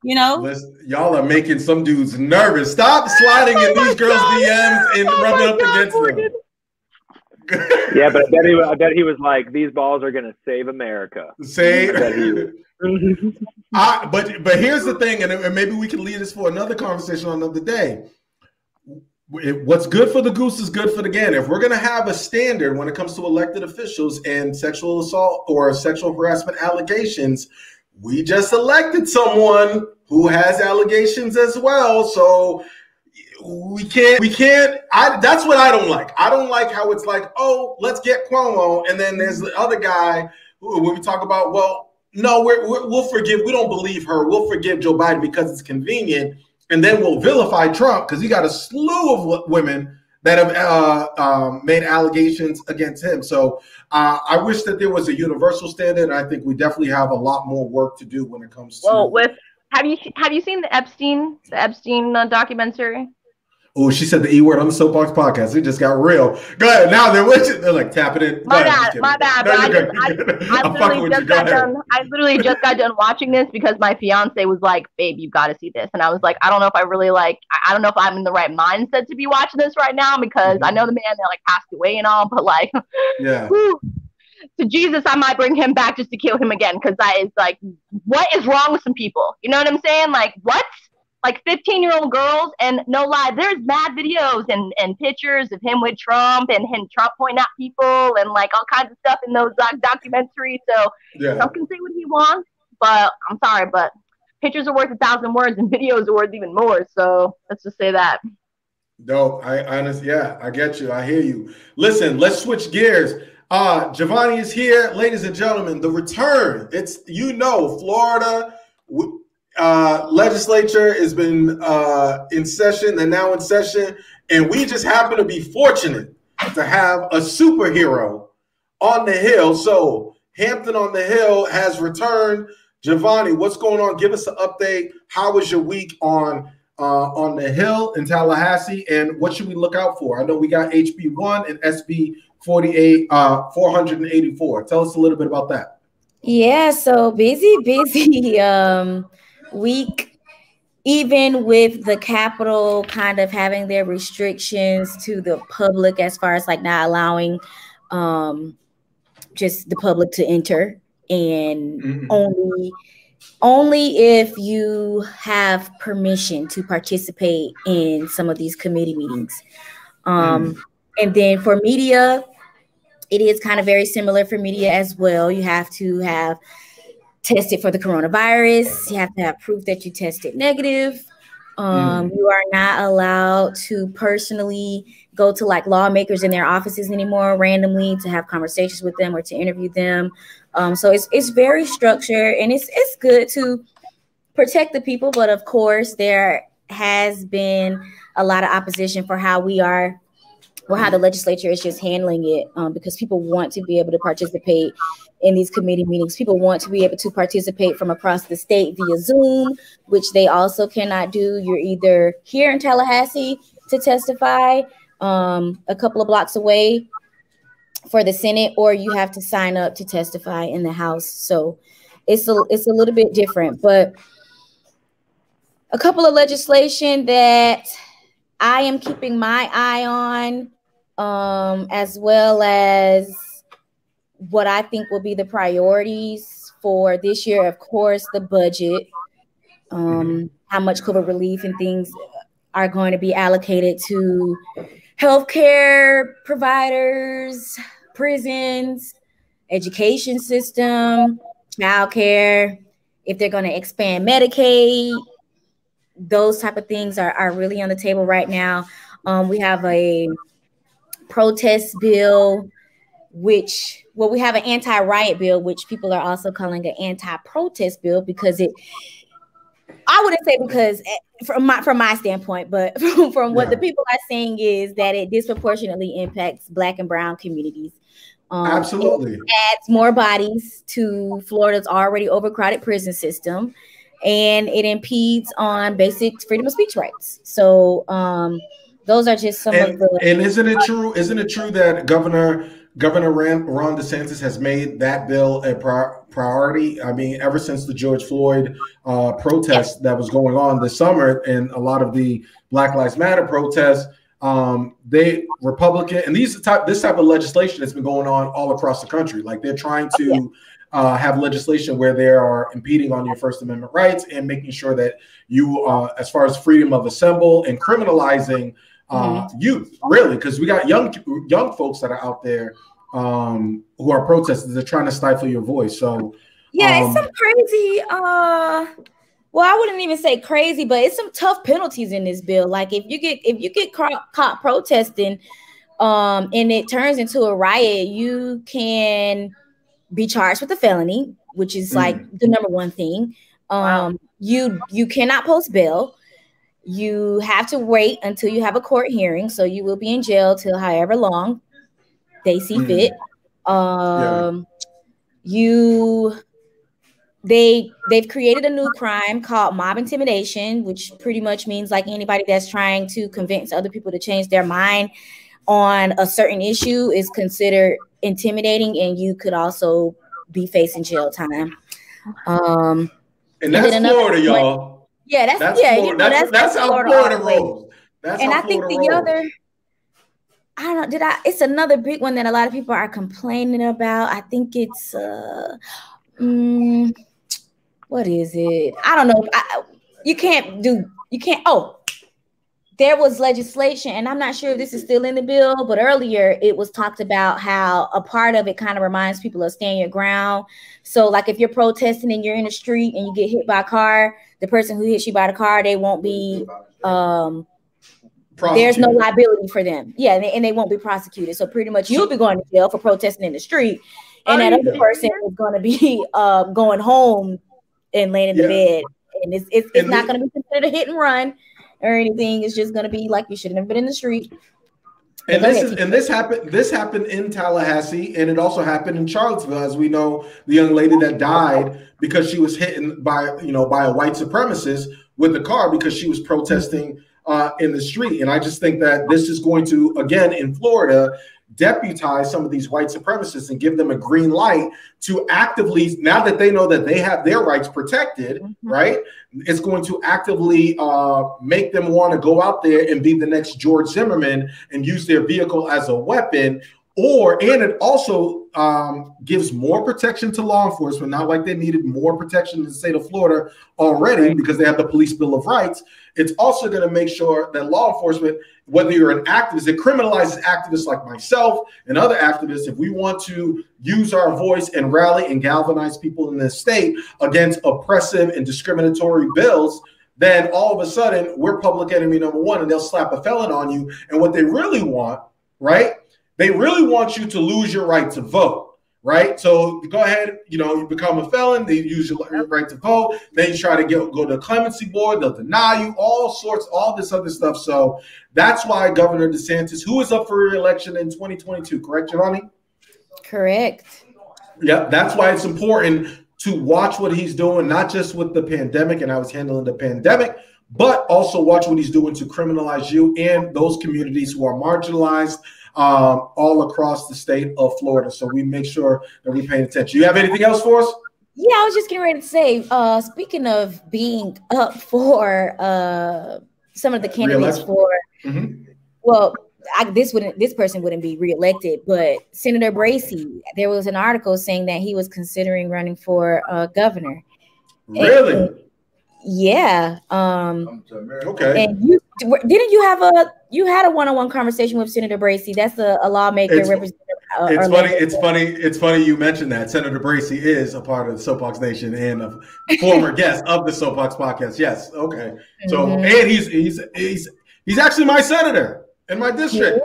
Listen, y'all are making some dudes nervous. Stop sliding in these girls' DMs and rubbing up against them. Yeah, but I bet he was like, these balls are gonna save America. But here's the thing, and maybe we can leave this for another conversation on another day. What's good for the goose is good for the gander. If we're going to have a standard when it comes to elected officials and sexual assault or sexual harassment allegations, we just elected someone who has allegations as well. So we can't, that's what I don't like. I don't like how it's like, oh, let's get Cuomo. And then there's the other guy who, when we talk about, well, no, we'll forgive. We don't believe her. We'll forgive Joe Biden because it's convenient. And then we'll vilify Trump because he got a slew of women that have made allegations against him. So I wish that there was a universal standard. And I think we definitely have a lot more work to do when it comes to. Well, have you seen the Epstein documentary? Oh, she said the E word on the Soapboxx Podcast. It just got real. Go ahead. Now they're like tapping it. My bad. No, I literally just got done watching this because my fiance was like, "Babe, you've got to see this," and I was like, "I don't know if I really I don't know if I'm in the right mindset to be watching this right now because I know the man that passed away and all, but yeah." Whew, to Jesus, I might bring him back just to kill him again because it's like, what is wrong with some people? You know what I'm saying? Like, what? Like 15-year-old girls, and no lie, there's mad videos and pictures of him with Trump and him Trump pointing at people and all kinds of stuff in those documentaries. So Trump can say what he wants, but I'm sorry, but pictures are worth 1,000 words and videos are worth even more. So let's just say that. No, I honestly, I get you. I hear you. Listen, let's switch gears. Giovanni is here, ladies and gentlemen. The return. It's Florida. Legislature has been in session. They're now in session, and we just happen to be fortunate to have a superhero on the Hill. So Hampton on the Hill has returned. Giovanni, what's going on? Give us an update. How was your week on the Hill in Tallahassee, and what should we look out for? I know we got HB1 and SB 484. Tell us a little bit about that. Yeah, so busy week, even with the Capitol kind of having their restrictions to the public as far as not allowing just the public to enter, and only if you have permission to participate in some of these committee meetings. And then for media, it is kind of very similar for media as well. You have to have tested for the coronavirus. You have to have proof that you tested negative. You are not allowed to personally go to lawmakers in their offices anymore randomly to have conversations with them or to interview them. So it's very structured, and it's good to protect the people. But of course, there has been a lot of opposition for how the legislature is just handling it, because people want to be able to participate in these committee meetings. People want to be able to participate from across the state via Zoom, which they also cannot do. You're either here in Tallahassee to testify a couple of blocks away for the Senate, or you have to sign up to testify in the House. So it's a little bit different, but a couple of legislation that I am keeping my eye on, as well as what I think will be the priorities for this year. Of course, the budget, how much COVID relief and things are going to be allocated to healthcare providers, prisons, education system, child care, if they're going to expand Medicaid. Those type of things are really on the table right now. We have a protest bill, we have an anti-riot bill, which people are also calling an anti-protest bill because I wouldn't say because from my standpoint, but from what the people are saying is that it disproportionately impacts Black and Brown communities. Absolutely. It adds more bodies to Florida's already overcrowded prison system, and it impedes on basic freedom of speech rights. So those are just some of the. And isn't it true that Governor Ron DeSantis has made that bill a priority? I mean, ever since the George Floyd protest that was going on this summer, and a lot of the Black Lives Matter protests, they Republican, and this type of legislation has been going on all across the country. Like they're trying to have legislation where they are impeding on your First Amendment rights and making sure that you, as far as freedom of assemble and criminalizing youth, really, because we got young folks that are out there who are protesting. They're trying to stifle your voice. So it's some crazy. Well, I wouldn't even say crazy, but it's some tough penalties in this bill. Like if you get caught protesting, and it turns into a riot, you can be charged with a felony, which is like the number one thing. You cannot post bail. You have to wait until you have a court hearing, so you will be in jail till however long they see fit. They've created a new crime called mob intimidation, which pretty much means like anybody that's trying to convince other people to change their mind on a certain issue is considered intimidating, and you could also be facing jail time. And that's Florida, y'all. Yeah, that's Florida. That's how Florida rolls. And I think the other, I don't know, it's another big one that a lot of people are complaining about. I think it's what is it? I don't know. There was legislation, and I'm not sure if this is still in the bill, but earlier it was talked about how a part of it kind of reminds people of stand your ground. So like if you're protesting and you're in the street and you get hit by a car, the person who hits you by the car, they won't be, there's no liability for them. Yeah, and they won't be prosecuted. So pretty much you'll be going to jail for protesting in the street, and that other person is going to be going home and laying in the bed. And it's not going to be considered a hit and run or anything. It's just going to be like you shouldn't have been in the street. And this happened in Tallahassee, and it also happened in Charlottesville, as we know, the young lady that died because she was hit by a white supremacist with the car because she was protesting in the street. And I just think that this is going to, again, in Florida, deputize some of these white supremacists and give them a green light to actively, now that they know that they have their rights protected, right? It's going to actively make them want to go out there and be the next George Zimmerman and use their vehicle as a weapon. And it also gives more protection to law enforcement, not like they needed more protection in the state of Florida already because they have the Police Bill of Rights. It's also going to make sure that law enforcement, whether you're an activist, it criminalizes activists like myself and other activists. If we want to use our voice and rally and galvanize people in this state against oppressive and discriminatory bills, then all of a sudden we're public enemy number one, and they'll slap a felon on you. And what they really want, right? They really want you to lose your right to vote, right? So go ahead, you become a felon, they use your right to vote, then you try to go to the clemency board, they'll deny you, all this other stuff. So that's why Governor DeSantis, who is up for re-election in 2022, correct, Giovanni? Correct. Yeah, that's why it's important to watch what he's doing, not just with the pandemic and how he's handling the pandemic, but also watch what he's doing to criminalize you and those communities who are marginalized all across the state of Florida. So we make sure that we're paying attention. You have anything else for us? Yeah, I was just getting ready to say, speaking of being up for some of the candidates for, well, this person wouldn't be reelected, but Senator Bracy, there was an article saying that he was considering running for governor. Really? Yeah. Okay. And you had a one-on-one conversation with Senator Bracy. That's a lawmaker representing It's funny you mentioned that. Senator Bracey is a part of the Soapbox Nation and a former guest of the Soapbox Podcast. Yes. Okay. So and he's actually my senator in my district.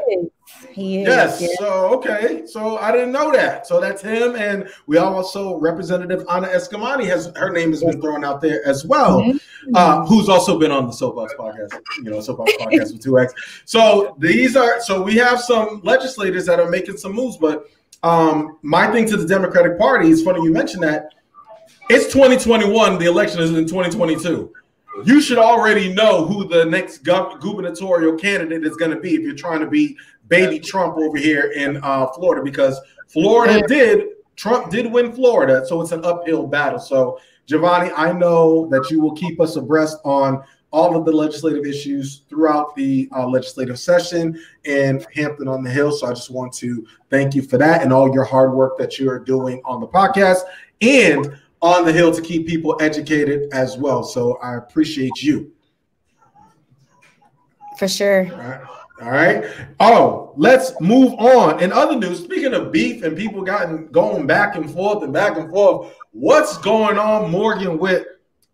He is. Yes. Yeah. So okay. So I didn't know that. So that's him, and we also Representative Ana Escamani her name has been thrown out there as well, who's also been on the Soapbox Podcast. Soapbox Podcast with 2X. So we have some legislators that are making some moves, but my thing to the Democratic Party is funny you mentioned that. It's 2021. The election is in 2022. You should already know who the next gubernatorial candidate is going to be if you're trying to be baby Trump over here in Florida, because Trump did win Florida, so it's an uphill battle. So, Giovanni, I know that you will keep us abreast on all of the legislative issues throughout the legislative session in Hampton on the Hill. So I just want to thank you for that and all your hard work that you are doing on the podcast and on the Hill to keep people educated as well. So I appreciate you. For sure. All right. Oh, let's move on. In other news, speaking of beef and people going back and forth, what's going on, Morgan,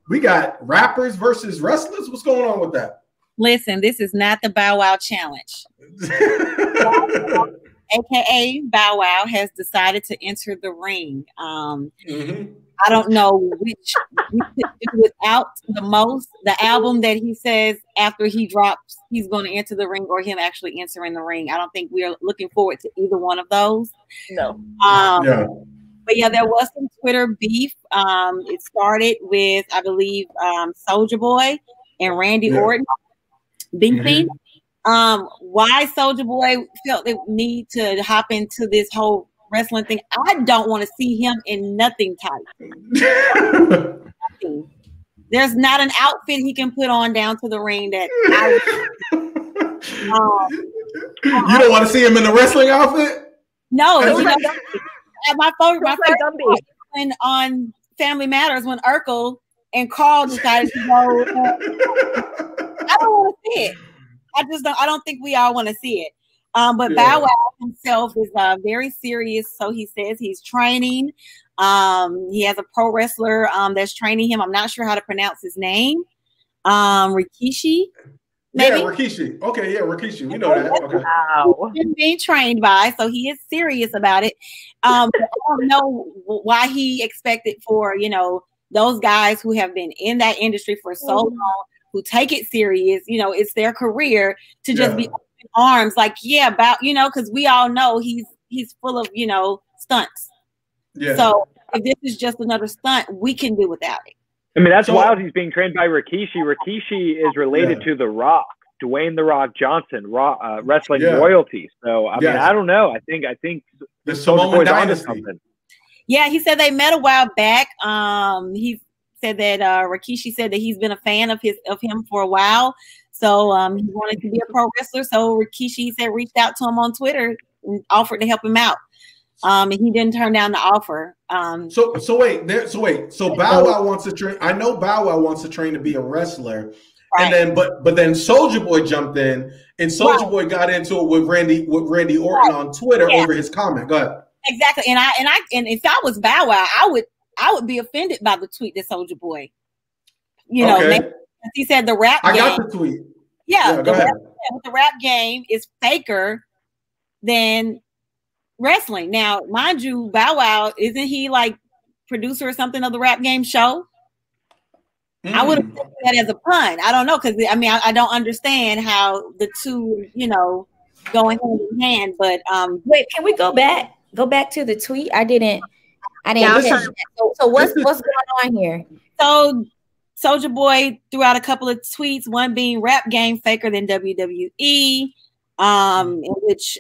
we got rappers versus wrestlers? What's going on with that? Listen, this is not the Bow Wow challenge. AKA Bow Wow has decided to enter the ring. I don't know which we could do without the album that he says after he drops, he's going to enter the ring, or him actually entering the ring. I don't think we are looking forward to either one of those. No. But yeah, there was some Twitter beef. It started with, I believe, Soulja Boy and Randy Orton beefing. Why Soulja Boy felt the need to hop into this whole wrestling thing, I don't want to see him in nothing tight. There's not an outfit he can put on down to the ring that you don't want to see him in the wrestling outfit? No. My favorite when on Family Matters when Urkel and Carl decided to go. I don't want to see it. I don't think we all want to see it. But Bow Wow himself is very serious. So he says he's training. He has a pro wrestler that's training him. I'm not sure how to pronounce his name. Rikishi. Maybe? Yeah, Rikishi. Okay, yeah, Rikishi. We know that. Okay. Wow. He's being trained by, so he is serious about it. I don't know why he expected for, those guys who have been in that industry for so long, who take it serious, it's their career, to just be open arms, because we all know he's full of, stunts. Yeah. So if this is just another stunt, we can do without it. I mean, that's wild. He's being trained by Rikishi. Rikishi is related to The Rock, Dwayne "The Rock" Johnson, wrestling royalty. So I mean, I don't know. I think the Samoan dynasty. Yeah, he said they met a while back. He said that Rikishi said that he's been a fan of him for a while. So he wanted to be a pro wrestler. So Rikishi said reached out to him on Twitter and offered to help him out. And he didn't turn down the offer. So wait. So Bow Wow wants to train. I know Bow Wow wants to train to be a wrestler, right. And then but then Soulja Boy jumped in, and Soulja Boy got into it with Randy Orton on Twitter over his comment. Go ahead. Exactly, and if I was Bow Wow, I would be offended by the tweet that Soulja Boy, maybe, he said the rap. I got the tweet. Yeah, the rap game is faker than wrestling. Now, mind you, Bow Wow, isn't he like producer or something of the rap game show? I would have taken that as a pun. I don't know, because I don't understand how the two, going hand in hand. But wait, can we go back to the tweet? I didn't catch that. So what's going on here? So Soulja Boy threw out a couple of tweets, one being rap game faker than WWE, in which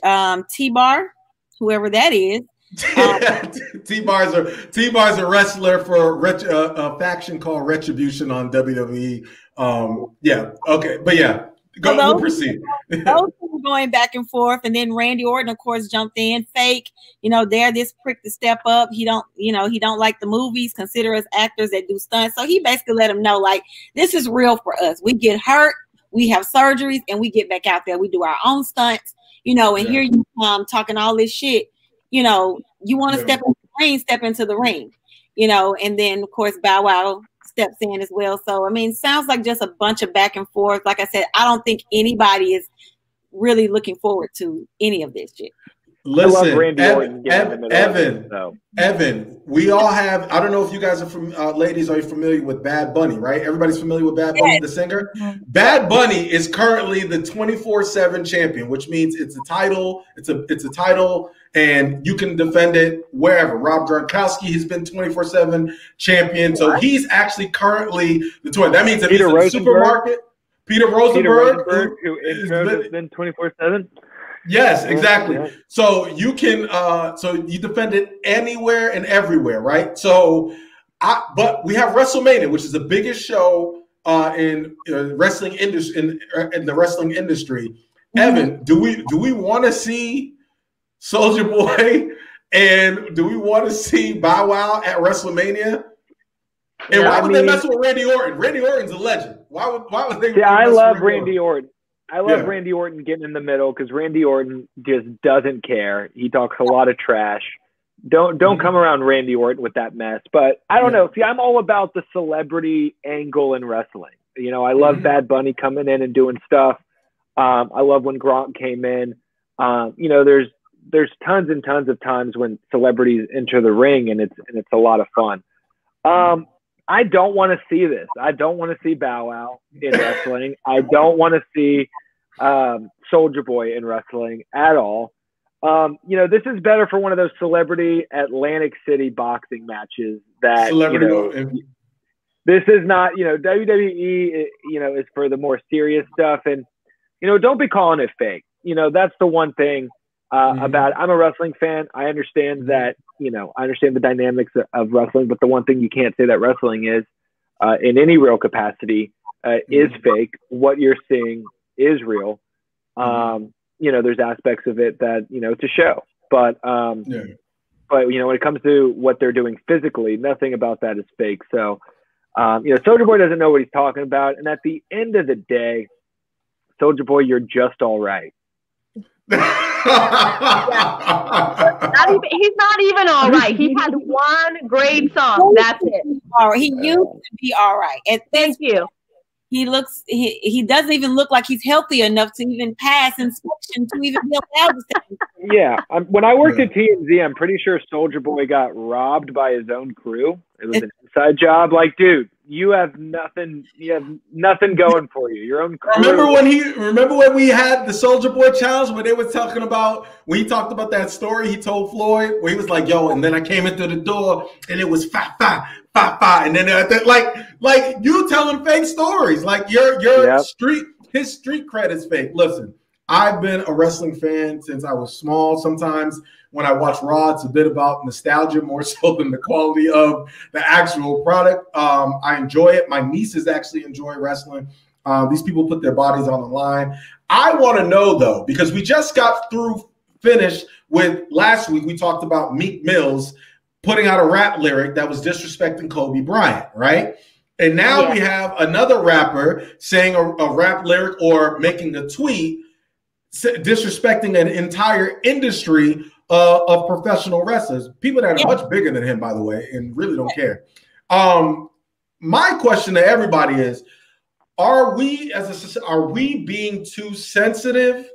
T-Bar, whoever that is. T-Bar's a wrestler for a faction called Retribution on WWE. We'll proceed. Those were going back and forth, and then Randy Orton, of course, jumped in. Fake, they're this prick to step up. He don't like the movies. Consider us actors that do stunts. So he basically let him know, like, this is real for us. We get hurt, we have surgeries, and we get back out there. We do our own stunts, and here you talking all this shit. you know, you want to step into the ring, you know, and then of course Bow Wow steps in as well. So I mean, sounds like just a bunch of back and forth. Like I said, I don't think anybody is really looking forward to any of this shit. Listen, Evan, we all have, I don't know if you guys are from, ladies, are you familiar with Bad Bunny, right? Everybody's familiar with Bad Bunny, the singer? Bad Bunny is currently the 24/7 champion, which means it's a title, it's a title, and you can defend it wherever. Rob Gronkowski has been 24/7 champion, so he's actually currently the 20. That means if he's in the supermarket, Peter Rosenberg, who has been 24/7. Yes, exactly. Yeah. So you can, so you defend it anywhere and everywhere, right? So, but we have Wrestlemania, which is the biggest show in wrestling industry in the wrestling industry. Mm-hmm. Evan, do we want to see Soulja Boy and do we want to see Bow Wow at Wrestlemania? And why would they mess with Randy Orton? Randy Orton's a legend. Why would they? Yeah, I love Randy Orton. I love Randy Orton getting in the middle because Randy Orton just doesn't care. He talks a lot of trash. Don't come around Randy Orton with that mess. But I don't know. See, I'm all about the celebrity angle in wrestling. You know, I love Bad Bunny coming in and doing stuff. I love when Gronk came in. You know, there's tons and tons of times when celebrities enter the ring and it's a lot of fun. I don't want to see this. I don't want to see Bow Wow in wrestling. I don't want to see Soulja Boy in wrestling at all. You know, this is better for one of those celebrity Atlantic City boxing matches that, celebrity, you know, this is not, you know, WWE, you know, is for the more serious stuff. And, you know, don't be calling it fake. You know, that's the one thing about, I'm a wrestling fan. I understand that, you know, I understand the dynamics of wrestling, but the one thing you can't say that wrestling is in any real capacity is fake. What you're seeing is real. You know, there's aspects of it that, you know, it's a show, but, but, you know, when it comes to what they're doing physically, nothing about that is fake. So, you know, Soulja Boy doesn't know what he's talking about. And at the end of the day, Soulja Boy, you're just all right. He's not even all right. He had one great song. That's it. He used to be all right. And thank you. He doesn't even look like he's healthy enough to even pass inspection to even be allowed to say. Yeah, when I worked at TMZ, I'm pretty sure Soulja Boy got robbed by his own crew. It was an inside job. Like, dude, you have nothing. You have nothing going for you. Your own crew. Remember when we had the Soulja Boy challenge where they were talking about when he talked about that story he told Floyd where he was like, "Yo," and then I came in through the door and it was fa fa fa fa, and then like you telling fake stories, like your his street credit's fake. Listen, I've been a wrestling fan since I was small. Sometimes when I watch Raw, it's a bit about nostalgia more so than the quality of the actual product. I enjoy it. My nieces actually enjoy wrestling. These people put their bodies on the line. I want to know, though, because we just got finished with last week, we talked about Meek Mills putting out a rap lyric that was disrespecting Kobe Bryant, right? And now we have another rapper saying a rap lyric or making a tweet disrespecting an entire industry of professional wrestlers, people that are much bigger than him, by the way, and really don't care. My question to everybody is, are we being too sensitive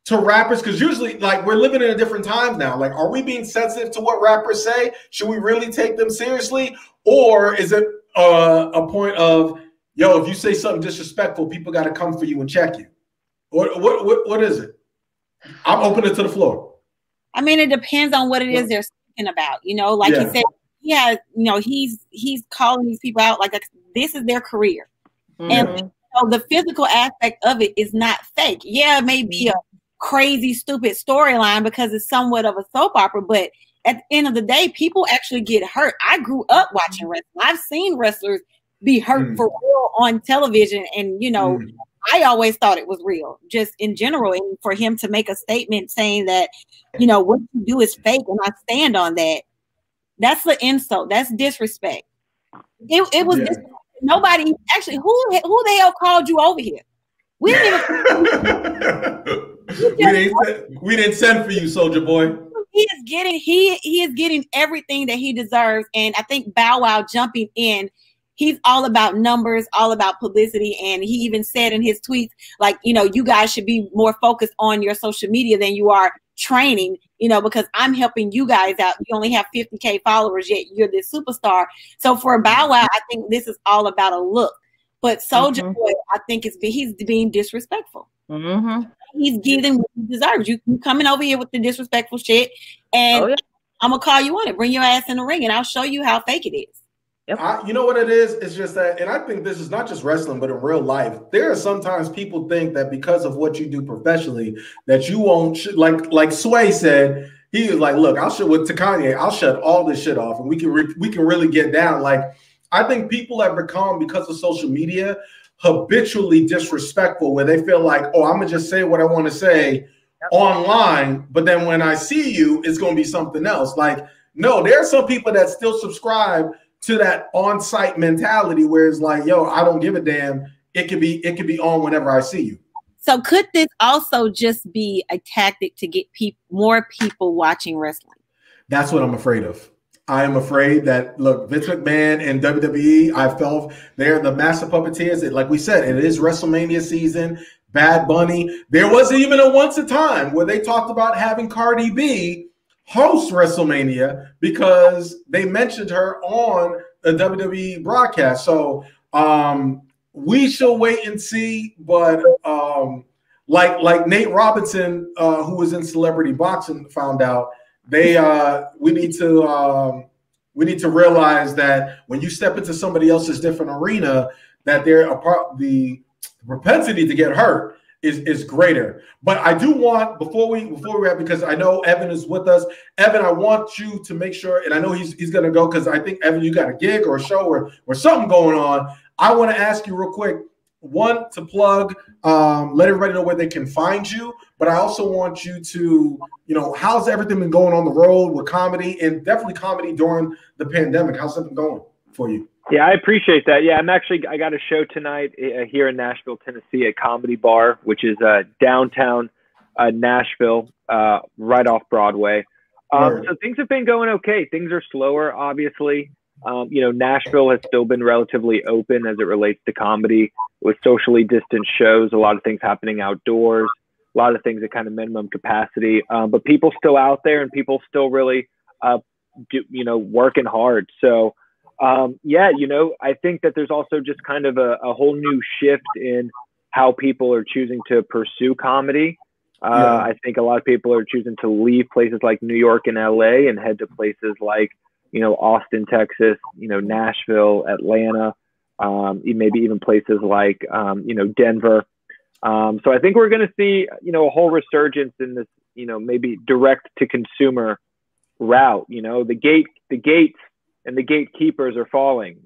to rappers? Because usually, like, we're living in a different time now. Like, are we being sensitive to what rappers say? Should we really take them seriously? Or is it a point of, yo, if you say something disrespectful, people got to come for you and check you? What is it? I'm opening to the floor. I mean, it depends on what it is they're speaking about. You know, like you said, you know, he's calling these people out like this is their career. And you know, the physical aspect of it is not fake. Yeah, it may be a crazy, stupid storyline because it's somewhat of a soap opera, but at the end of the day, people actually get hurt. I grew up watching wrestling. I've seen wrestlers be hurt for real on television, and you know, I always thought it was real, just in general. And for him to make a statement saying that, you know, what you do is fake, and I stand on that, that's the insult. That's disrespect. It was disrespect. Nobody actually. Who the hell called you over here? We didn't even. we didn't send for you, Soulja Boy. he is getting everything that he deserves. And I think Bow Wow jumping in, he's all about numbers, all about publicity. And he even said in his tweets, like, you know, you guys should be more focused on your social media than you are training, you know, because I'm helping you guys out. You only have 50K followers, yet you're this superstar. So for Bow Wow, I think this is all about a look. But Soulja Boy, I think he's being disrespectful. He's getting what he deserves. You coming over here with the disrespectful shit, and I'm gonna call you on it. Bring your ass in the ring, and I'll show you how fake it is. You know what it is? It's just that, and I think this is not just wrestling, but in real life, there are sometimes people think that because of what you do professionally, that you won't like Sway said. He was like, "Look, I'll shut with Kanye. I'll shut all this shit off, and we can really get down." Like, I think people have become, because of social media, habitually disrespectful, where they feel like, "Oh, I'm gonna just say what I want to say online, but then when I see you, it's gonna be something else." Like, no, there are some people that still subscribe to that on-site mentality where it's like, yo, I don't give a damn. It could be on whenever I see you. So could this also just be a tactic to get more people watching wrestling? That's what I'm afraid of. I am afraid that, look, Vince McMahon and WWE, I felt they're the master puppeteers. Like we said, it is WrestleMania season. Bad Bunny. There was even once a time where they talked about having Cardi B host WrestleMania because they mentioned her on a WWE broadcast. So we shall wait and see. But like Nate Robinson, who was in Celebrity Boxing, found out, we need to realize that when you step into somebody else's different arena, that the propensity to get hurt is greater. But I do want, before we wrap, because I know Evan is with us. Evan, I want you to make sure, and I know he's gonna go because I think, Evan, you got a gig or a show or something going on. I want to ask you real quick, one, to plug, let everybody know where they can find you, but I also want you to, how's everything been going on the road with comedy, and definitely comedy during the pandemic? How's it been going for you? Yeah, I appreciate that. Yeah, I got a show tonight here in Nashville, Tennessee at Comedy Bar, which is downtown Nashville, right off Broadway. So things have been going okay. Things are slower, obviously. Nashville has still been relatively open as it relates to comedy with socially distanced shows, a lot of things happening outdoors, a lot of things at kind of minimum capacity. But people still out there and people still really, working hard. So, I think that there's also just kind of a whole new shift in how people are choosing to pursue comedy. I think a lot of people are choosing to leave places like New York and LA and head to places like, Austin, Texas, Nashville, Atlanta, maybe even places like, Denver. So I think we're going to see, a whole resurgence in this, maybe direct to consumer route. The gates and the gatekeepers are falling,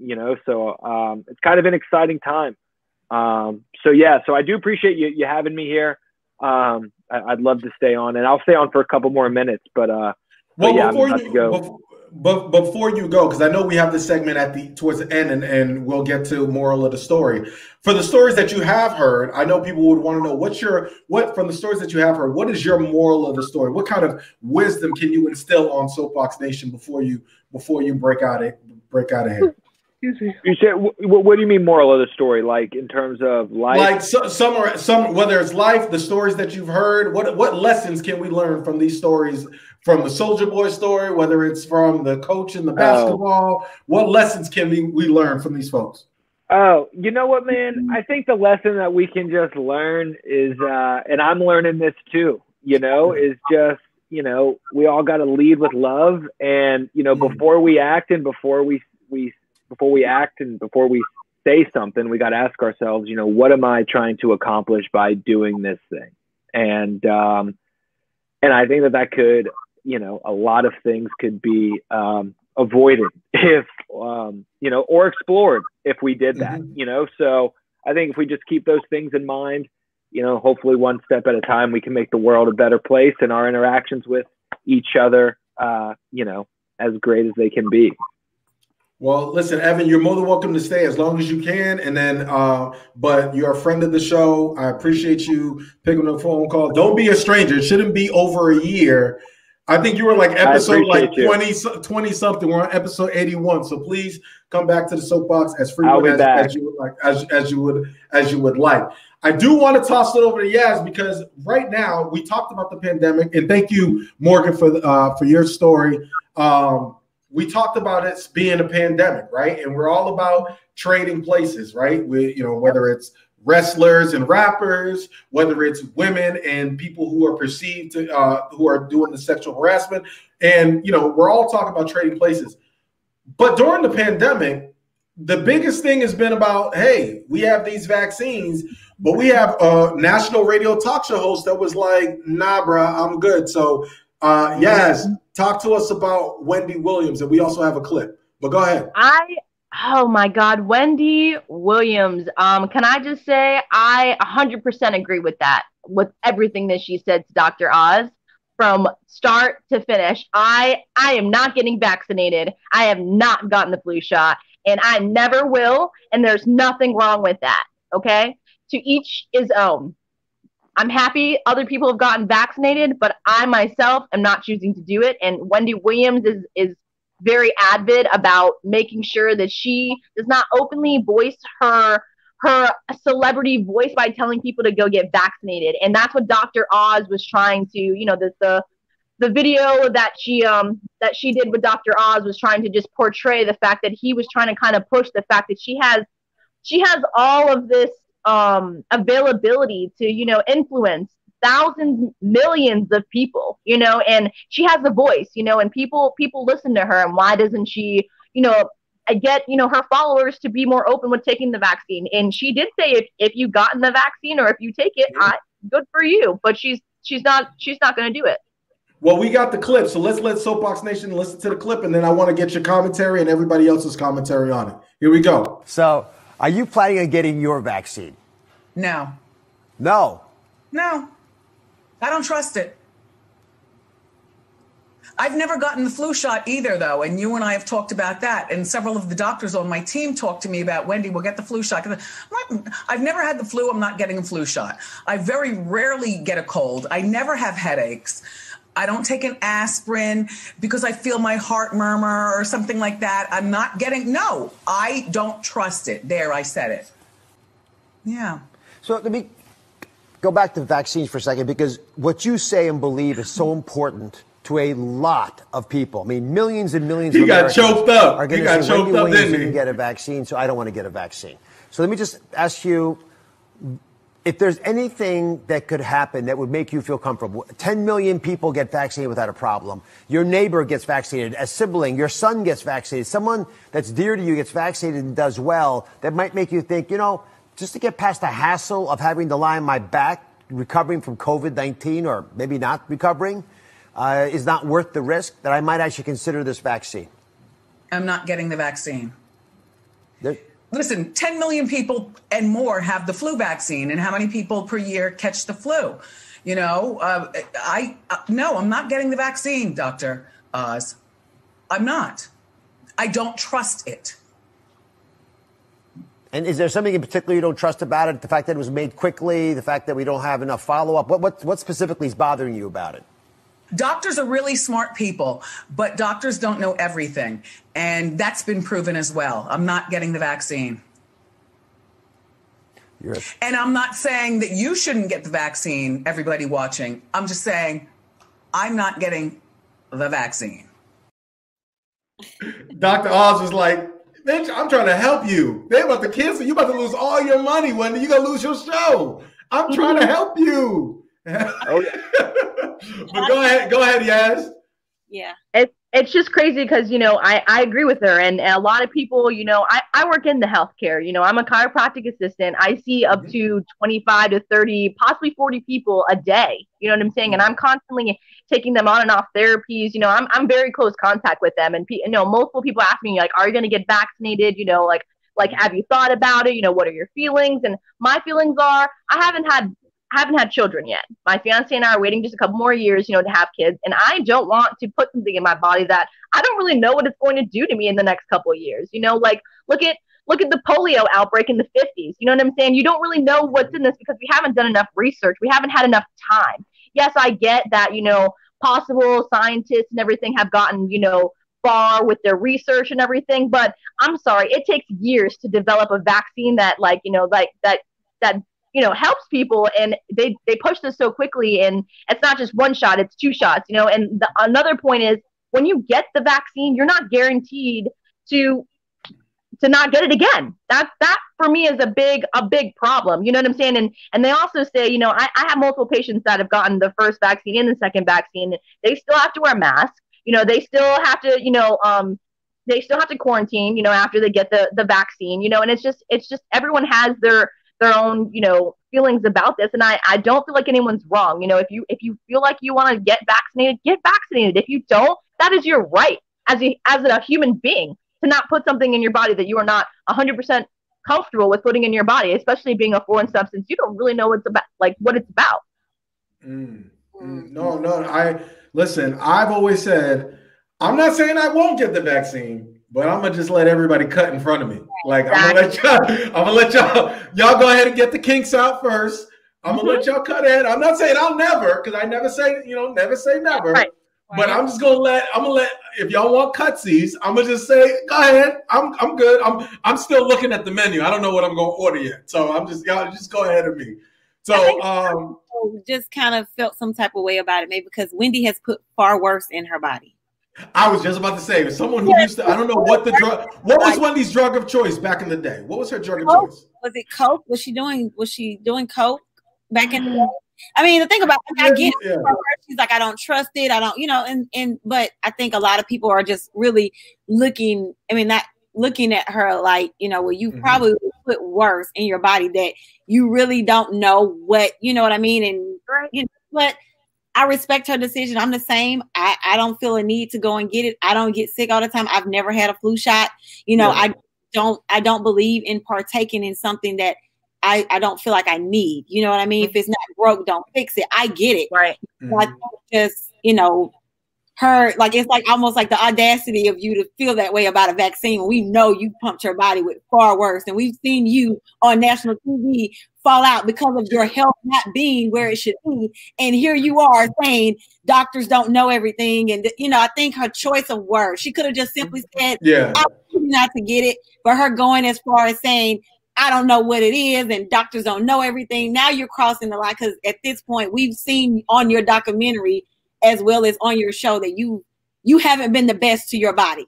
so it's kind of an exciting time. So I do appreciate you having me here. I'd love to stay on, and I'll stay on for a couple more minutes, but I'm about to go. But before you go, because I know we have this segment towards the end, and we'll get to moral of the story. For the stories that you have heard, I know people would want to know from the stories that you have heard, what is your moral of the story? What kind of wisdom can you instill on Soapboxx Nation before you break out ahead? You said, what do you mean moral of the story? Like in terms of life? Like some whether it's life, the stories that you've heard, what lessons can we learn from these stories? From the Soulja Boy story, whether it's from the coach in the basketball, what lessons can we learn from these folks? Oh, you know what, man? I think the lesson that we can just learn is, and I'm learning this too, is just, we all got to lead with love. And, before we act and before we say something, we got to ask ourselves, what am I trying to accomplish by doing this thing? And I think that could, a lot of things could be avoided if, or explored if we did that, So I think if we just keep those things in mind, hopefully one step at a time, we can make the world a better place and our interactions with each other, as great as they can be. Well, listen, Evan, you're more than welcome to stay as long as you can. And then, but you're a friend of the show. I appreciate you picking up the phone call. Don't be a stranger. It shouldn't be over a year I think you were like episode like you. 20 something. We're on episode 81. So please come back to the soapbox as frequent as you would like, as you would like. I do want to toss it over to Yaz because right now we talked about the pandemic, and thank you, Morgan, for your story. We talked about it being a pandemic, right? And we're all about trading places, right? Whether it's wrestlers and rappers, whether it's women and people who are perceived to who are doing the sexual harassment, and we're all talking about trading places. But during the pandemic, the biggest thing has been about, hey, we have these vaccines, but we have a national radio talk show host that was like, nah, bruh, I'm good. So Yaz, talk to us about Wendy Williams, and we also have a clip, but go ahead. Oh my God, Wendy Williams. Can I just say I 100% agree with that, with everything that she said to Dr. Oz from start to finish. I am not getting vaccinated. I have not gotten the flu shot, and I never will. And there's nothing wrong with that. Okay, to each his own. I'm happy other people have gotten vaccinated, but I myself am not choosing to do it. And Wendy Williams is very avid about making sure that she does not openly voice her celebrity voice by telling people to go get vaccinated. And that's what Dr. Oz was trying to, the video that she did with Dr. Oz was trying to just portray the fact that he was trying to kind of push the fact that she has all of this availability to, influence thousands, millions of people, and she has a voice, and people listen to her. And why doesn't she, get, her followers to be more open with taking the vaccine? And she did say, if you've gotten the vaccine or if you take it, good for you. But she's not going to do it. Well, we got the clip, so let's let Soapbox Nation listen to the clip, and then I want to get your commentary and everybody else's commentary on it. Here we go. So, are you planning on getting your vaccine? No. No. I don't trust it. I've never gotten the flu shot either, though, and you and I have talked about that, and several of the doctors on my team talked to me about, Wendy, we'll get the flu shot. I've never had the flu. I'm not getting a flu shot. I very rarely get a cold. I never have headaches. I don't take an aspirin because I feel my heart murmur or something like that. I'm not getting, no, I don't trust it. There, I said it. Yeah. So let me go back to vaccines for a second, because what you say and believe is so important to a lot of people. I mean, millions and millions of Americans choked up. Are going to say, Wendy Williams didn't get a vaccine, so I don't want to get a vaccine. So let me just ask you, if there's anything that could happen that would make you feel comfortable. 10 million people get vaccinated without a problem. Your neighbor gets vaccinated, a sibling, your son gets vaccinated, someone that's dear to you gets vaccinated and does well, that might make you think, just to get past the hassle of having to lie on my back, recovering from COVID-19, or maybe not recovering, is not worth the risk, that I might actually consider this vaccine. I'm not getting the vaccine. Listen, 10 million people and more have the flu vaccine. And how many people per year catch the flu? No, I'm not getting the vaccine, Dr. Oz. I'm not. I don't trust it. And is there something in particular you don't trust about it? The fact that it was made quickly, the fact that we don't have enough follow-up? What specifically is bothering you about it? Doctors are really smart people, but doctors don't know everything. And that's been proven as well. I'm not getting the vaccine. And I'm not saying that you shouldn't get the vaccine, everybody watching. I'm just saying I'm not getting the vaccine. Dr. Oz was like, bitch, I'm trying to help you. They about to cancel. You about to lose all your money, Wendy. You're going to lose your show. I'm trying to help you. Oh, yeah. But go ahead, Yaz. Yeah, it's just crazy because I agree with her, and a lot of people, I work in the healthcare. I'm a chiropractic assistant. I see up to 25 to 30, possibly 40 people a day. You know what I'm saying? And I'm constantly taking them on and off therapies. I'm very close contact with them, and multiple people ask me like, "Are you going to get vaccinated?" Like, have you thought about it? What are your feelings? And my feelings are, I haven't had children yet. My fiance and I are waiting just a couple more years, to have kids. And I don't want to put something in my body that I don't really know what it's going to do to me in the next couple of years. Like look at the polio outbreak in the 50s. You know what I'm saying? You don't really know what's in this because we haven't done enough research. We haven't had enough time. Yes, I get that, possible scientists and everything have gotten, far with their research and everything. But I'm sorry, it takes years to develop a vaccine that helps people, and they push this so quickly, and it's not just one shot, it's 2 shots, and another point is, when you get the vaccine, you're not guaranteed to not get it again. That for me is a big problem. You know what I'm saying? And they also say, I have multiple patients that have gotten the first vaccine and the second vaccine. They still have to wear masks. They still have to, they still have to quarantine, after they get the vaccine, and it's just everyone has their own, feelings about this. And I don't feel like anyone's wrong. If you feel like you want to get vaccinated, get vaccinated. If you don't, that is your right as a human being to not put something in your body that you are not 100% comfortable with putting in your body, especially being a foreign substance. You don't really know what it's about. No. Listen, I've always said, I'm not saying I won't get the vaccine, but I'm gonna just let everybody cut in front of me. Like, exactly. I'm gonna let y'all go ahead and get the kinks out first. I'm gonna let y'all cut in. I'm not saying I'll never, because I never say, never say never. Right. But I'm just gonna let if y'all want cutsies, I'm gonna just say, go ahead. I'm good. I'm still looking at the menu. I don't know what I'm gonna order yet. So y'all just go ahead of me. So just kind of felt some type of way about it, maybe because Wendy has put far worse in her body. I was just about to say, someone who used to, I don't know what was Wendy's drug of choice back in the day? What was her drug of choice? Was it coke? Was she doing coke back in the day? I mean, the thing about it, I get it. She's like, I don't trust it. I don't, but I think a lot of people are just really looking at her like, well, you probably put worse in your body that you really don't know what, you know what I mean? And, but I respect her decision. I'm the same. I don't feel a need to go and get it. I don't get sick all the time. I've never had a flu shot. I don't believe in partaking in something that I don't feel like I need. You know what I mean? If it's not broke, don't fix it. I get it. Right. I don't just, her, like, it's like almost like the audacity of you to feel that way about a vaccine. We know you pumped your body with far worse. And we've seen you on national TV fall out because of your health not being where it should be. And here you are saying doctors don't know everything. And, I think her choice of words, she could have just simply said, I'm not to get it. But her going as far as saying, I don't know what it is and doctors don't know everything. Now you're crossing the line, because at this point we've seen on your documentary as well as on your show that you haven't been the best to your body.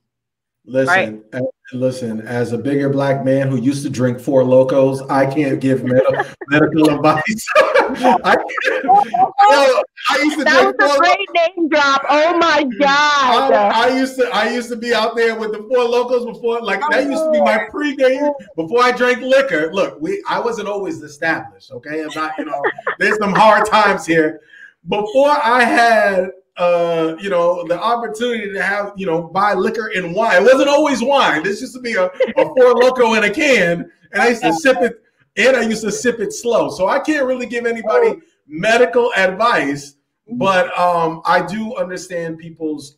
Listen, as a bigger black man who used to drink Four Locos, I can't give medical advice. I used to that was a great name drop. Oh my God. I used to be out there with the Four Locos before, like that used to be my pregame before I drank liquor. Look, I wasn't always established, okay? I'm not, there's some hard times here. Before I had the opportunity to have, buy liquor and wine. It wasn't always wine. This used to be a Four Loko in a can, and I used to sip it, and I used to sip it slow. So I can't really give anybody medical advice, but I do understand people's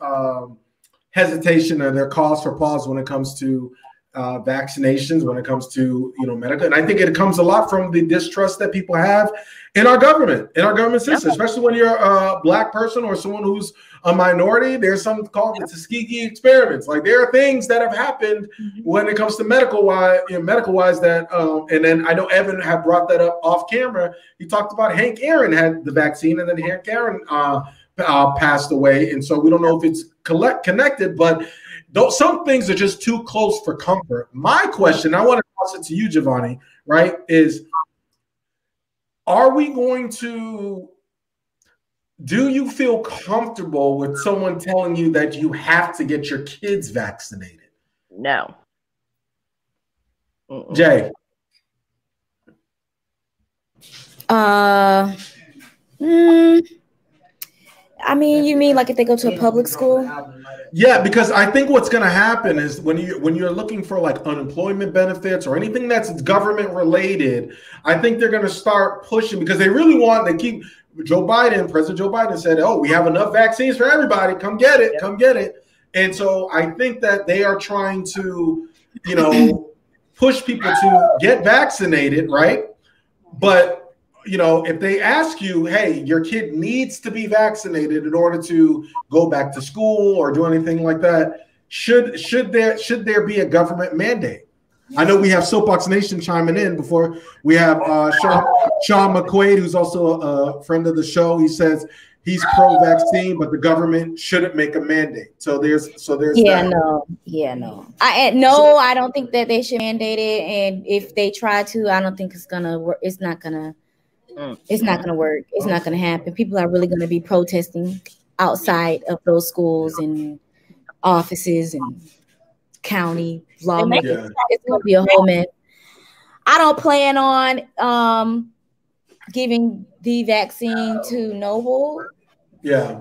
hesitation and their cause for pause when it comes to vaccinations, when it comes to medical. And I think it comes a lot from the distrust that people have in our government system, especially when you're a black person or someone who's a minority. There's something called the Tuskegee experiments. Like, there are things that have happened when it comes to medical wise that and then I know Evan had brought that up off camera. He talked about Hank Aaron had the vaccine, and then Hank Aaron passed away, and so we don't know if it's connected, but some things are just too close for comfort. My question, I want to toss it to you, Giovanni, right, is do you feel comfortable with someone telling you that you have to get your kids vaccinated? No. Jay? I mean, you mean like if they go to a public school? Yeah, because I think what's going to happen is when you're looking for like unemployment benefits or anything that's government related, I think they're going to start pushing, because they really President Joe Biden said, oh, we have enough vaccines for everybody. Come get it. Come get it. And so I think that they are trying to, push people to get vaccinated, right? But you know, if they ask you, hey, your kid needs to be vaccinated in order to go back to school or do anything like that, should there be a government mandate? I know we have Soapbox Nation chiming in before. We have Sean McQuaid, who's also a friend of the show. He says he's pro-vaccine, but the government shouldn't make a mandate. So there's no. I don't think that they should mandate it. And if they try to, I don't think it's gonna work. It's not gonna work. It's not gonna happen. People are really gonna be protesting outside of those schools and offices and county lawmakers. It's gonna be a whole mess. I don't plan on giving the vaccine to Noble. Yeah.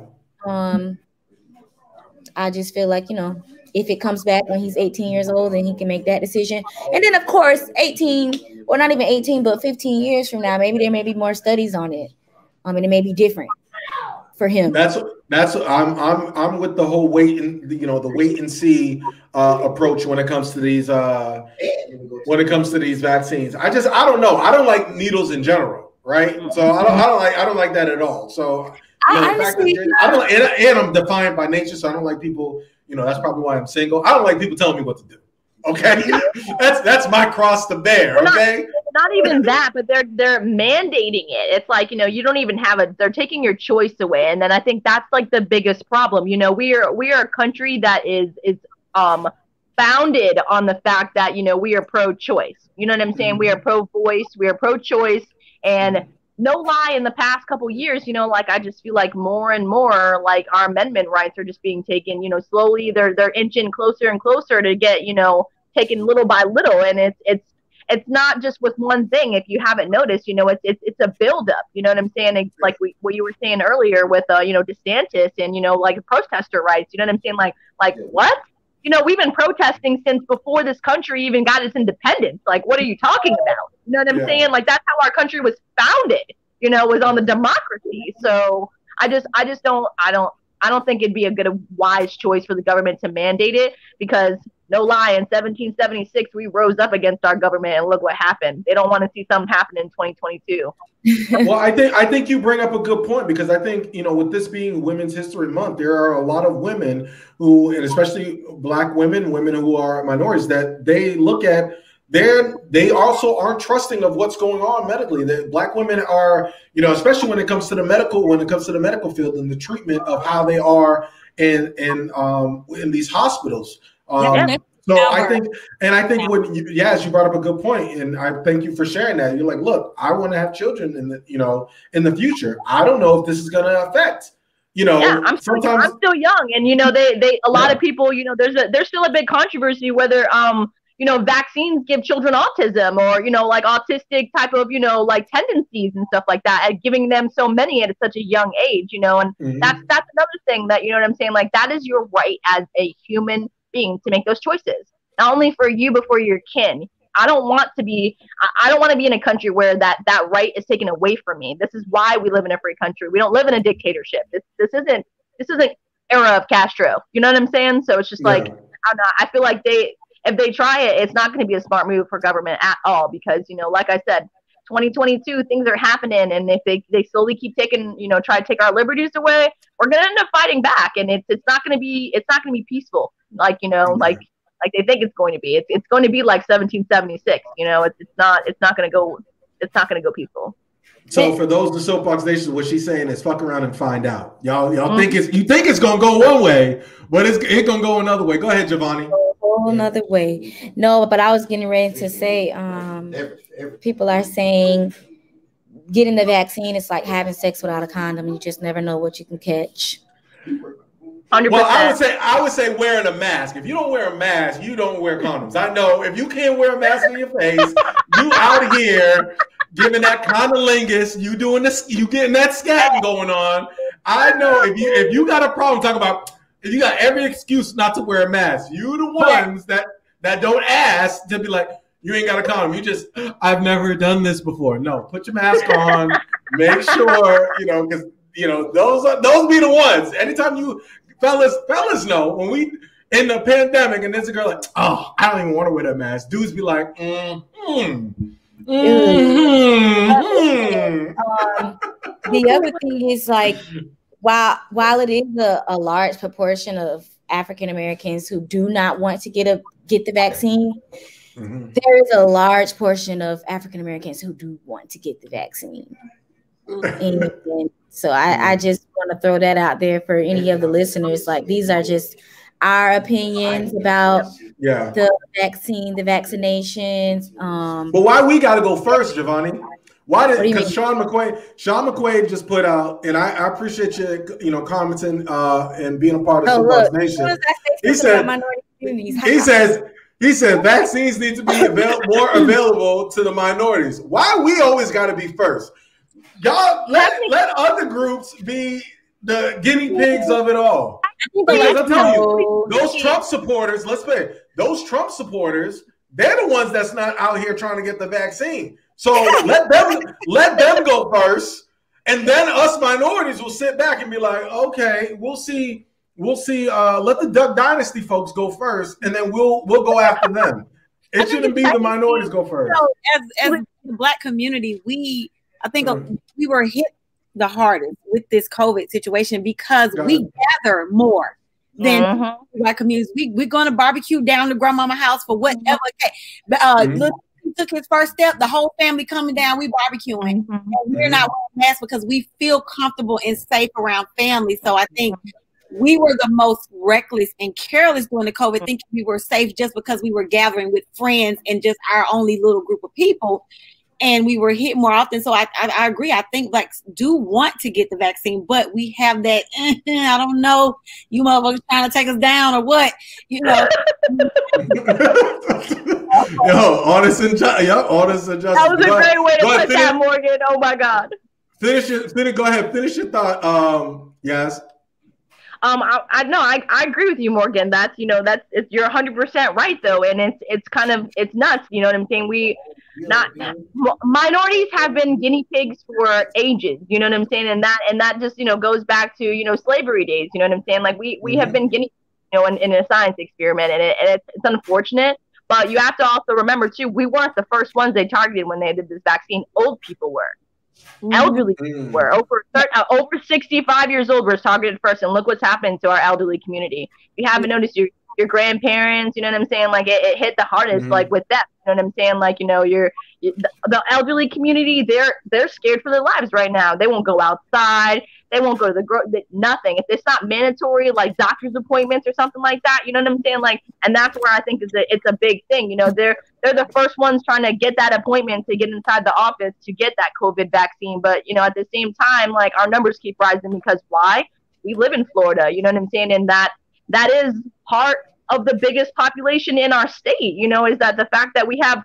I just feel like, you know, if it comes back when he's 18 years old, then he can make that decision. And then, of course, 18, or not even 18, but 15 years from now, maybe there may be more studies on it. And it may be different for him. That's I'm with the whole wait and see approach when it comes to these vaccines. I don't know. I don't like needles in general, right? So I don't like that at all. So and I'm defiant by nature, so I don't like people. You know, that's probably why I'm single. I don't like people telling me what to do. Okay, that's my cross to bear. Okay. Not even that, but they're mandating it. It's like, you know, you don't even have they're taking your choice away. And then I think that's like the biggest problem. You know, we are a country that is founded on the fact that, you know, we are pro-choice. You know what I'm saying? We are pro-voice, we are pro-choice. And no lie, in the past couple years, you know, like I just feel like more and more like our amendment rights are just being taken, you know, slowly they're inching closer and closer to get, you know, taken little by little. And it's not just with one thing. If you haven't noticed, you know, it's a buildup. You know what I'm saying? It's like what you were saying earlier with, you know, DeSantis and, you know, like protester rights. You know what I'm saying? Like what? You know, we've been protesting since before this country even got its independence. Like, what are you talking about? You know what I'm saying? Like, that's how our country was founded. You know, was on the democracy. So I don't think it'd be a wise choice for the government to mandate it, because no lie, in 1776 we rose up against our government and look what happened. They don't want to see something happen in 2022. Well, I think you bring up a good point, because I think, you know, with this being Women's History Month, there are a lot of women who, and especially Black women who are minorities, that they look at. They also aren't trusting of what's going on medically. The Black women are, you know, especially when it comes to the medical field and the treatment of how they are in these hospitals. So I think you brought up a good point, and I thank you for sharing that. You're like, look, I want to have children in the future. I don't know if this is going to affect. You know, I'm still young, and you know, a lot of people, you know, there's still a big controversy whether you know, vaccines give children autism or, you know, like autistic type of, you know, like tendencies and stuff like that, and giving them so many at such a young age, you know, and that's another thing that, you know what I'm saying? Like, that is your right as a human being to make those choices, not only for you, but for your kin. I don't want to be in a country where that right is taken away from me. This is why we live in a free country. We don't live in a dictatorship. This isn't era of Castro. You know what I'm saying? So it's just like, I feel like if they try it, it's not going to be a smart move for government at all, because, you know, like I said, 2022, things are happening. And if they slowly keep taking, you know, try to take our liberties away, we're going to end up fighting back. And it's not going to be peaceful. Like, you know, like they think it's going to be. It's going to be like 1776, you know, it's not going to go peaceful. So for those in the Soapbox Nation, what she's saying is fuck around and find out. Y'all think it's going to go one way, but it's going to go another way. Go ahead, Giovanni. Another way. No, but I was getting ready to say, people are saying getting the vaccine is like having sex without a condom. You just never know what you can catch. 100%. Well, I would say wearing a mask. If you don't wear a mask, you don't wear condoms. I know if you can't wear a mask on your face, you out here giving that condolingus, you doing this, you getting that scatting going on. I know if you got a problem, talk about. If you got every excuse not to wear a mask, you the ones that don't ask to be like, you ain't got a condom. You just, I've never done this before. No, put your mask on. Make sure, you know, because, you know, those be the ones. Anytime you fellas know when we in the pandemic and there's a girl like, oh, I don't even want to wear that mask. Dudes be like, The other thing is like, while it is a large proportion of African Americans who do not want to get the vaccine, there is a large portion of African Americans who do want to get the vaccine. And so I just want to throw that out there for any of the listeners. Like, these are just our opinions about the vaccine, the vaccinations. But why we got to go first, Giovanni? Why did? Because Sean McQuaid just put out, and I appreciate you, commenting and being a part of Soapboxx Nation. He said vaccines need to be more available to the minorities. Why we always got to be first? Y'all let other groups be the guinea pigs of it all. Because I'm telling you, those Trump supporters, those Trump supporters, they're the ones that's not out here trying to get the vaccine. So let them go first, and then us minorities will sit back and be like, okay, we'll see. Let the Duck Dynasty folks go first, and then we'll go after them. It shouldn't be the minorities go first. As the Black community, I think we were hit the hardest with this COVID situation because we gather more than Black communities. We're going to barbecue down to grandmama's house for whatever. He took his first step, the whole family coming down, we barbecuing. And we're not wearing masks because we feel comfortable and safe around family. So I think we were the most reckless and careless during the COVID, thinking we were safe just because we were gathering with friends and just our only little group of people. And we were hit more often. So I agree. I think Blacks do want to get the vaccine, but we have that, I don't know, you motherfuckers trying to take us down or what, honest and justice. That was a great way to put that, Morgan. Oh my God. Go ahead. Finish your thought. Yes. I agree with you, Morgan. That's you're 100% right though, and it's nuts. You know what I'm saying? Minorities have been guinea pigs for ages. You know what I'm saying? And that just goes back to slavery days. You know what I'm saying? Like we have been guinea, in a science experiment, and it's unfortunate. But you have to also remember too, we weren't the first ones they targeted when they did this vaccine. Old people were. Elderly people were over 65 years old was targeted first, and look what's happened to our elderly community. If you haven't noticed, your grandparents, you know what I'm saying, like it hit the hardest, like with them, you know what I'm saying, like the elderly community, they're scared for their lives right now. They won't go outside, they won't go to nothing if it's not mandatory, like doctor's appointments or something like that, you know what I'm saying, like, and that's where I think it's a big thing. They're the first ones trying to get that appointment to get inside the office to get that COVID vaccine, but at the same time, like, our numbers keep rising because why? We live in Florida, you know what I'm saying, and that is part of the biggest population in our state, is that the fact that we have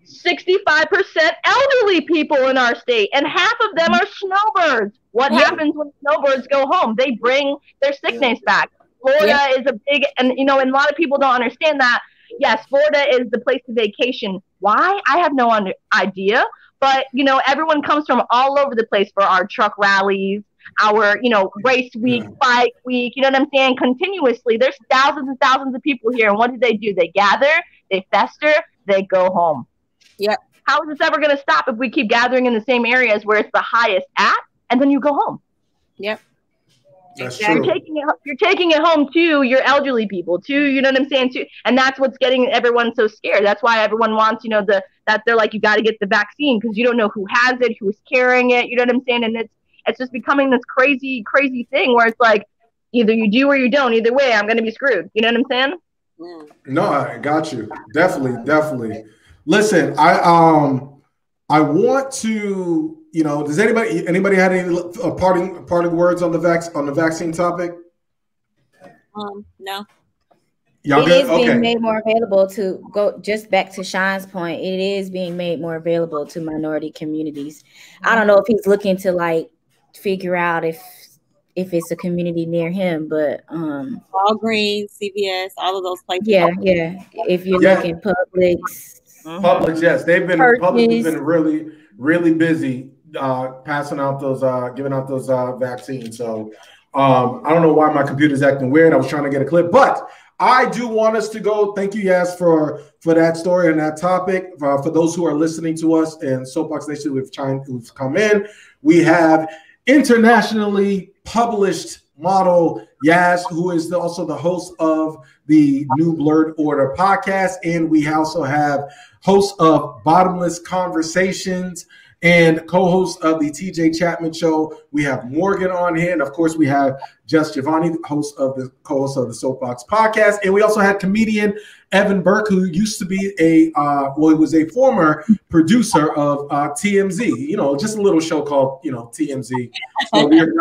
65% elderly people in our state, and half of them are snowbirds. What happens when snowbirds go home? They bring their sickness back. Florida is a big, and and a lot of people don't understand that. Yes, Florida is the place to vacation. Why? I have no idea. But, everyone comes from all over the place for our truck rallies, our, race week, bike week, you know what I'm saying? Continuously, there's thousands and thousands of people here. And what do? They gather, they fester, they go home. Yep. How is this ever going to stop if we keep gathering in the same areas where it's the highest at, and then you go home? Yep. That's You're true. you're taking it home to your elderly people too, you know what I'm saying, too, and that's what's getting everyone so scared. That's why everyone wants, that they're like, you got to get the vaccine because you don't know who has it, who's carrying it, you know what I'm saying, and it's just becoming this crazy thing where it's like either you do or you don't. Either way, I'm gonna be screwed. You know what I'm saying? No, I got you. Definitely. Listen, I want to. Does anybody had any parting words on the vaccine topic? No. Y'all it good? is being made more available to go just back to Sean's point. It is being made more available to minority communities. I don't know if he's looking to figure out if it's a community near him, but Walgreens, CVS, all of those places. Yeah. If you're looking Publix, yes, Publix has been really, really busy passing out those, giving out those vaccines. So I don't know why my computer's acting weird. I was trying to get a clip, but I do want us to go. Thank you, Yas, for that story and that topic. For those who are listening to us in Soapbox Nation who've come in, we have internationally published model Yas, who is also the host of the New Blurred Order podcast, and we also have host of Bottomless Conversations and co-host of the TJ Chapman Show. We have Morgan on here, and of course we have Just Giovanni, co-host of the Soapboxx Podcast, and we also had comedian Evan Berke, who used to be he was a former producer of TMZ. Just a little show called TMZ. So we're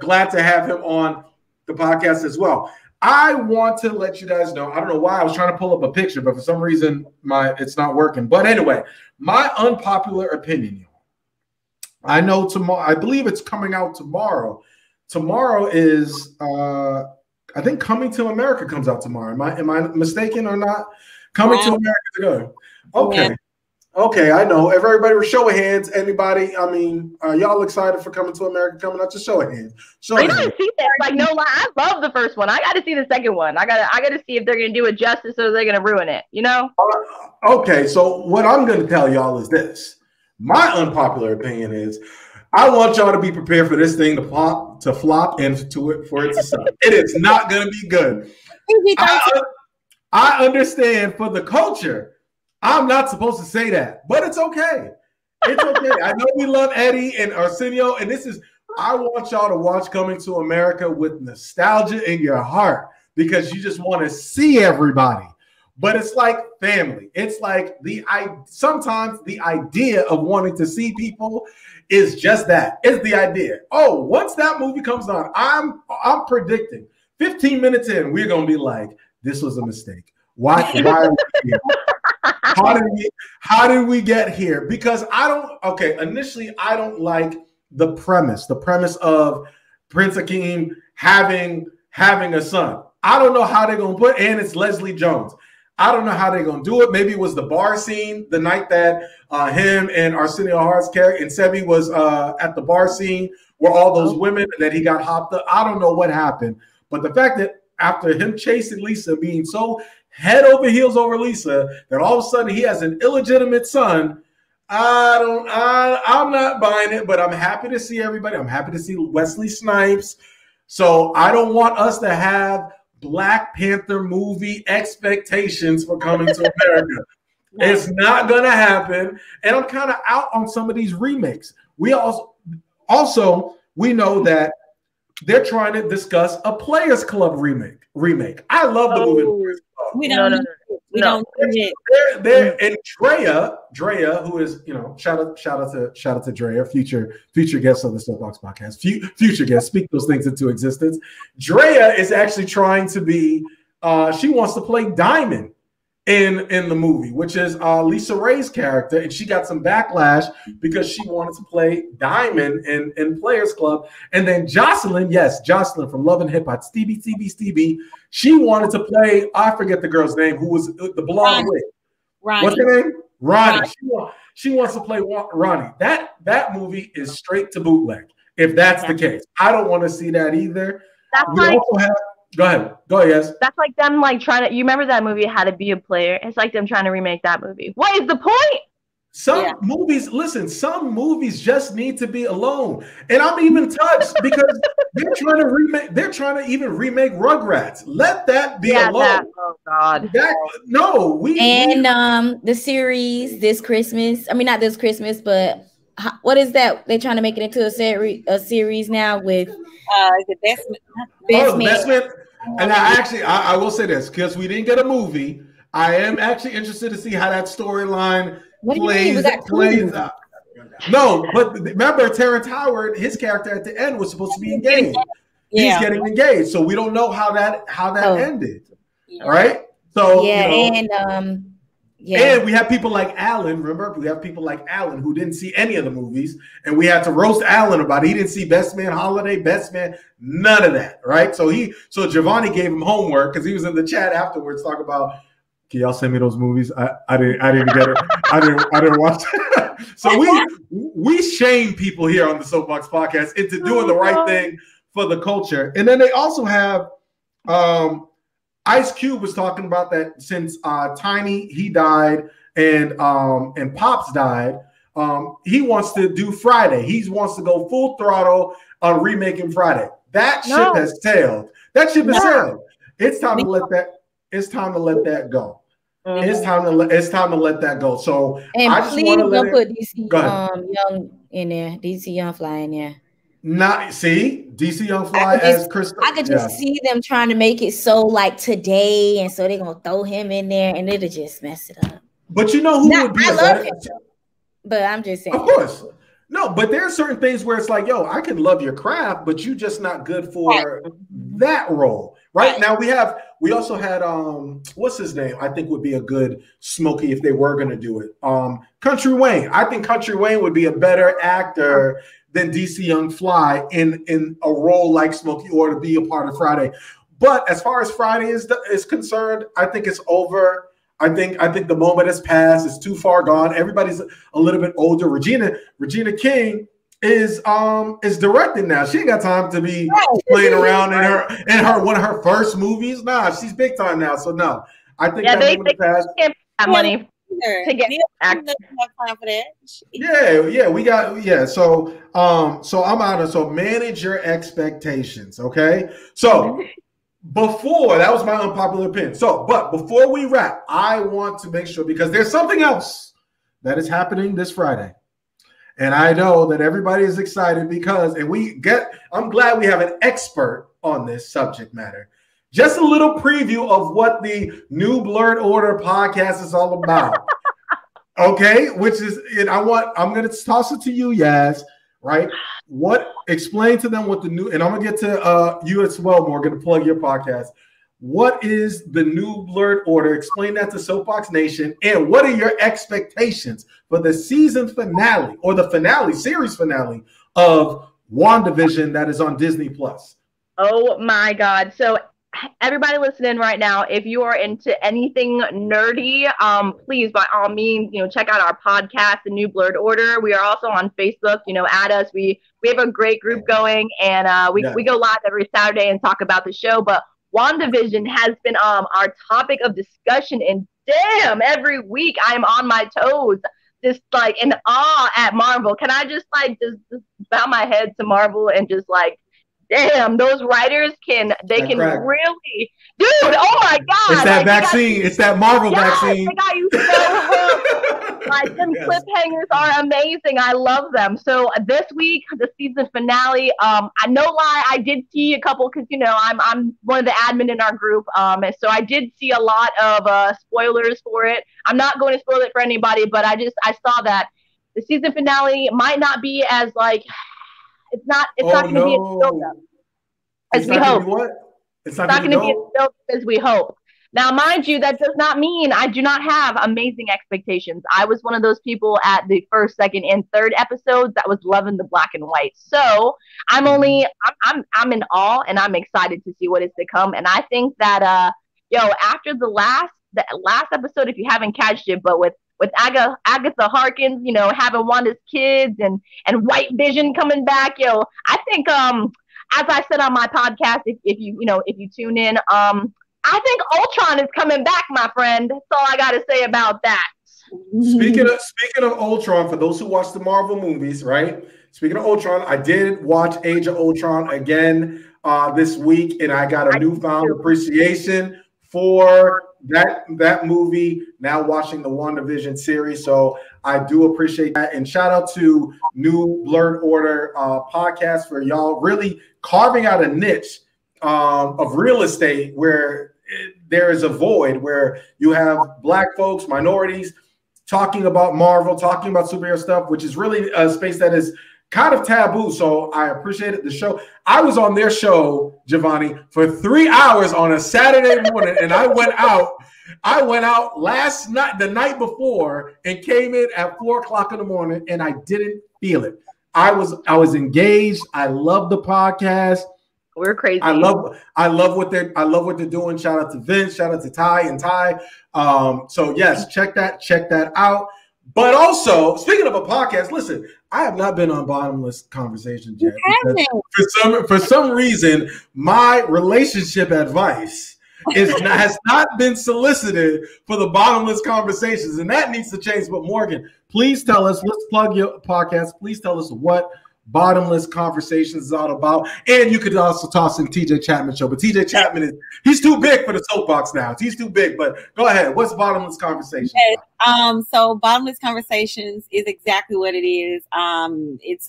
glad to have him on the podcast as well. I want to let you guys know, I don't know why I was trying to pull up a picture, but for some reason it's not working. But anyway, my unpopular opinion, I know tomorrow, I believe it's coming out tomorrow. Tomorrow is I think Coming to America comes out tomorrow. Am I mistaken or not? Coming to America to go. Okay. Yeah. Okay, I know. If everybody were show of hands, anybody, y'all excited for Coming to America coming out? Just show of hands. I gotta see that. Like, no lie, I love the first one. I gotta see the second one. I gotta see if they're gonna do it justice or they're gonna ruin it, Okay, so what I'm gonna tell y'all is this. My unpopular opinion is I want y'all to be prepared for this thing to flop and for it to suck. It is not gonna be good. I understand for the culture. I'm not supposed to say that, but it's okay. It's okay. I know we love Eddie and Arsenio, and I want y'all to watch Coming to America with nostalgia in your heart because you just want to see everybody. But it's like family. It's like sometimes the idea of wanting to see people is just that. It's the idea. Oh, once that movie comes on, I'm predicting 15 minutes in, we're gonna be like, this was a mistake. Why are we here? How did we get here? Because initially I don't like the premise of Prince Akeem having a son. I don't know how they're gonna and it's Leslie Jones. I don't know how they're gonna do it. Maybe it was the bar scene the night that him and Arsenio Hart's character and Sebi was at the bar scene where all those women that he got hopped up. I don't know what happened, but the fact that after him chasing Lisa, being so head over heels over Lisa, that all of a sudden he has an illegitimate son. I'm not buying it, but I'm happy to see everybody. I'm happy to see Wesley Snipes. So I don't want us to have Black Panther movie expectations for Coming to America. It's not going to happen. And I'm kind of out on some of these remakes. We also we know that they're trying to discuss a Players Club remake. I love the movie. We don't and Drea, who is, shout out to Drea, future guest of the Soapboxx Podcast, future guest, speak those things into existence. Drea is actually trying to be, she wants to play Diamond in the movie, which is Lisa Ray's character, and she got some backlash because she wanted to play Diamond in Players Club. And then Jocelyn from Love and Hip Hop, Stevie, she wanted to play, I forget the girl's name, who was the blonde wig. Ronnie. What's her name? Ronnie. She wants to play Ronnie. That movie is straight to bootleg, if that's the case. I don't want to see that either. Go ahead, yes. That's like them trying to. You remember that movie, How to Be a Player? It's like them trying to remake that movie. What is the point? Some movies just need to be alone, and I'm even touched because they're trying to even remake Rugrats. Let that be alone. Oh God. The series this Christmas. I mean, not this Christmas, but what is that? They're trying to make it into a series now with the Best Man. And I will say this, because we didn't get a movie, I am actually interested to see how that storyline plays out. No, but remember, Terrence Howard, his character at the end was supposed to be engaged. He's getting engaged, so we don't know how that ended. All right. So and we have people like Alan. Remember, we have people like Alan who didn't see any of the movies, and we had to roast Alan about it. He didn't see Best Man Holiday, Best Man, none of that, right? So Giovanni gave him homework because he was in the chat afterwards talking about, can y'all send me those movies? I didn't get it. I didn't watch it. So we shame people here on the Soapboxx Podcast into doing the right thing for the culture. And then they also have Ice Cube was talking about that since Tiny, he died, and Pops died. He wants to do Friday. He wants to go full throttle on remaking Friday. That ship has sailed. That ship has sailed. It's time to let that. It's time to let that go. It's time to let that go. So and I just please want to don't put DC Young in there. DC Young Fly in there. Not see DC Young Fly as Chris. I could just see them trying to make it so like today, and so they're gonna throw him in there, and it'll just mess it up. But you know who would be? I love him, but I'm just saying. Of course, no. But there are certain things where it's like, yo, I can love your craft, but you just not good for that role. Right now, we also had what's his name? I think would be a good Smokey if they were gonna do it. Country Wayne. I think Country Wayne would be a better actor than DC Young Fly in a role like Smokey or to be a part of Friday. But as far as Friday is concerned, I think it's over. I think the moment has passed. It's too far gone. Everybody's a little bit older. Regina King is directing now. She ain't got time to be playing around in her one of her first movies. Nah, she's big time now. So no, I think that moment has passed. Can't have money to get actors. So I'm out of. So manage your expectations, okay? So before that was my unpopular opinion. But before we wrap, I want to make sure because there's something else that is happening this Friday. And I know that everybody is excited because, I'm glad we have an expert on this subject matter. Just a little preview of what the new Blurred Order podcast is all about. Okay, I'm going to toss it to you, Yas, right? Explain to them what the new, and I'm going to get to you as well, Morgan, to plug your podcast. What is the new Blurred Order? Explain that to Soapboxx Nation. And what are your expectations for the season finale or the series finale of WandaVision that is on Disney Plus? Oh my God. So everybody listening right now, if you are into anything nerdy, please by all means, check out our podcast, The New Blurred Order. We are also on Facebook, add us. We have a great group going, and we go live every Saturday and talk about the show. But WandaVision has been our topic of discussion, and damn, every week I am on my toes, just like in awe at Marvel. Can I just bow my head to Marvel and just damn, those writers can really, dude, oh my God. It's that vaccine. It's that Marvel vaccine. They got you so hooked. Them cliffhangers are amazing. I love them. So this week, the season finale, no lie, I did see a couple, because, I'm one of the admin in our group. And so I did see a lot of spoilers for it. I'm not going to spoil it for anybody, but I saw that the season finale might not be as it's not going to be as built up as we hope. It's not going to be as built up as we hope. Now, mind you, that does not mean I do not have amazing expectations. I was one of those people at the first, second, and third episodes that was loving the black and white. So I'm in awe, and I'm excited to see what is to come. And I think that after the last episode, if you haven't catched it, but with Agatha Harkins, having Wanda's kids and White Vision coming back, I think as I said on my podcast, if you tune in, I think Ultron is coming back, my friend. That's all I got to say about that. Speaking of Ultron, for those who watch the Marvel movies, right? Speaking of Ultron, I did watch Age of Ultron again this week, and I got a newfound appreciation for that movie. Now watching the WandaVision series, so I do appreciate that. And shout out to New Blurred Order podcast for y'all really carving out a niche of real estate where there is a void, where you have Black folks, minorities talking about Marvel, talking about superhero stuff, which is really a space that is kind of taboo. So I appreciated the show. I was on their show, Giovanni, for 3 hours on a Saturday morning, and I went out last night, the night before, and came in at 4 o'clock in the morning, and I didn't feel it. I was engaged. I love the podcast. We're crazy. I love what they're doing. Shout out to Vince. Shout out to Ty and Ty. So yes, check that out. But also, speaking of a podcast, listen, I have not been on Bottomless Conversations yet. For some reason, my relationship advice has not been solicited for the Bottomless Conversations, and that needs to change. But Morgan, please tell us, let's plug your podcast. Please tell us what Bottomless Conversations is all about. And you could also toss in TJ Chapman show. But TJ Chapman he's too big for the soapbox now. He's too big. But go ahead. What's Bottomless Conversations? Yes. So Bottomless Conversations is exactly what it is. It's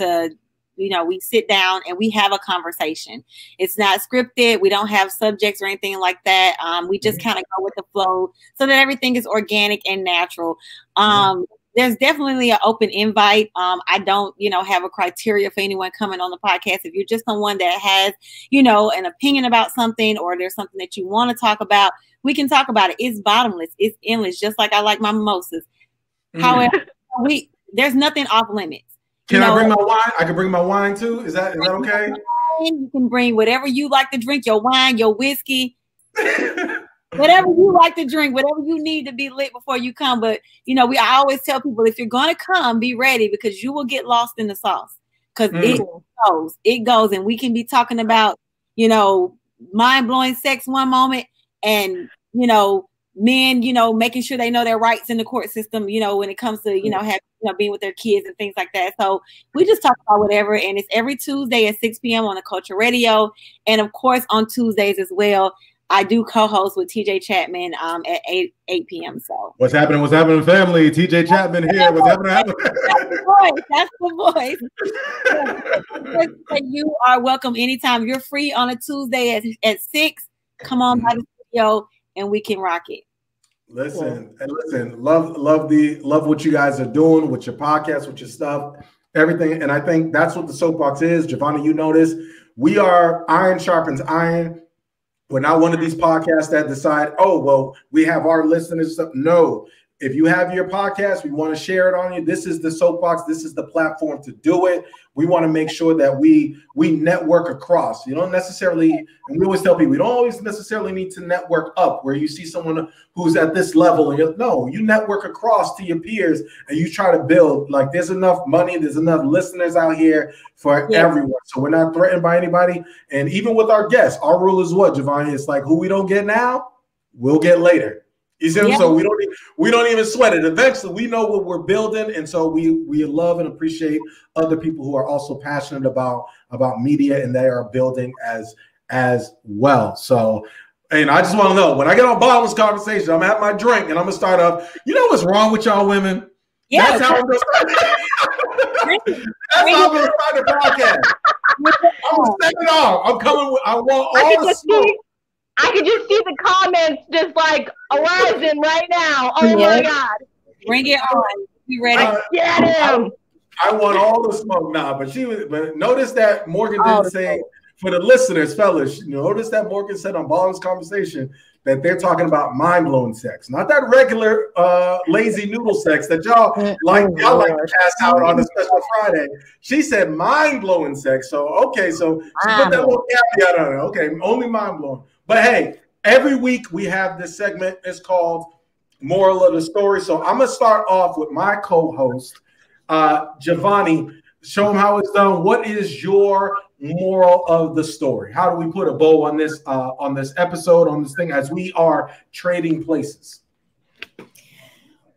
we sit down and we have a conversation. It's not scripted. We don't have subjects or anything like that. We just kind of go with the flow so that everything is organic and natural. There's definitely an open invite. I don't, have a criteria for anyone coming on the podcast. If you're just someone that has, an opinion about something, or there's something that you want to talk about, we can talk about it. It's bottomless. It's endless. Just like I like my mimosas. However, there's nothing off limits. Can I bring my wine? I can bring my wine too. Is that okay? You can bring whatever you like to drink, your wine, your whiskey. Whatever you like to drink, whatever you need to be lit before you come. But, I always tell people, if you're going to come, be ready, because you will get lost in the sauce, because it goes. And we can be talking about, mind-blowing sex one moment, and, men, making sure they know their rights in the court system, when it comes to, being with their kids and things like that. So we just talk about whatever. And it's every Tuesday at 6 p.m. on the Culture Radio. And of course, on Tuesdays as well, I do co-host with TJ Chapman at 8 p.m. So what's happening, family? TJ Chapman here. What's happening? That's the voice. You are welcome anytime. You're free on a Tuesday at 6. Come on by the studio and we can rock it. Listen, love what you guys are doing with your podcast, with your stuff, everything. And I think that's what the Soapbox is. Giovanni, you know this. We are iron sharpens iron. We're not one of these podcasts that decide, we have our listeners. No, if you have your podcast, we want to share it on you. This is the Soapbox. This is the platform to do it. We want to make sure that we network across. You don't necessarily, and we always tell people, you don't always necessarily need to network up where you see someone who's at this level. And you network across to your peers, and you try to build, like, there's enough money, there's enough listeners out here for everyone. So we're not threatened by anybody. And even with our guests, our rule is what, Giovanni? It's like, who we don't get now, we'll get later. You see, so we don't even sweat it. Eventually, we know what we're building, and so we love and appreciate other people who are also passionate about media, and they are building as well. So, and I just want to know, when I get on Bottomless Conversation, I'm at my drink and I'm gonna start off. You know what's wrong with y'all women? Yeah, that's how I'm gonna start. That's how I'm gonna start the podcast. I'm gonna set it off. I'm coming with. I want all the smoke. I could just see the comments just like arising right now. Oh my God. Bring it on. Be ready. Get him. I want all the smoke now, but notice that Morgan didn't say, for the listeners, fellas, notice that Morgan said on Bottomless Conversation that they're talking about mind-blowing sex, not that regular lazy noodle sex that y'all like to pass out on a special Friday. She said mind-blowing sex. So okay, so she put that little caveat on it. Okay, only mind-blowing. But hey, every week we have this segment. It's called Moral of the Story. So I'm gonna start off with my co-host, Giovanni. Show him how it's done. What is your moral of the story? How do we put a bow on this episode, on this thing, as we are trading places?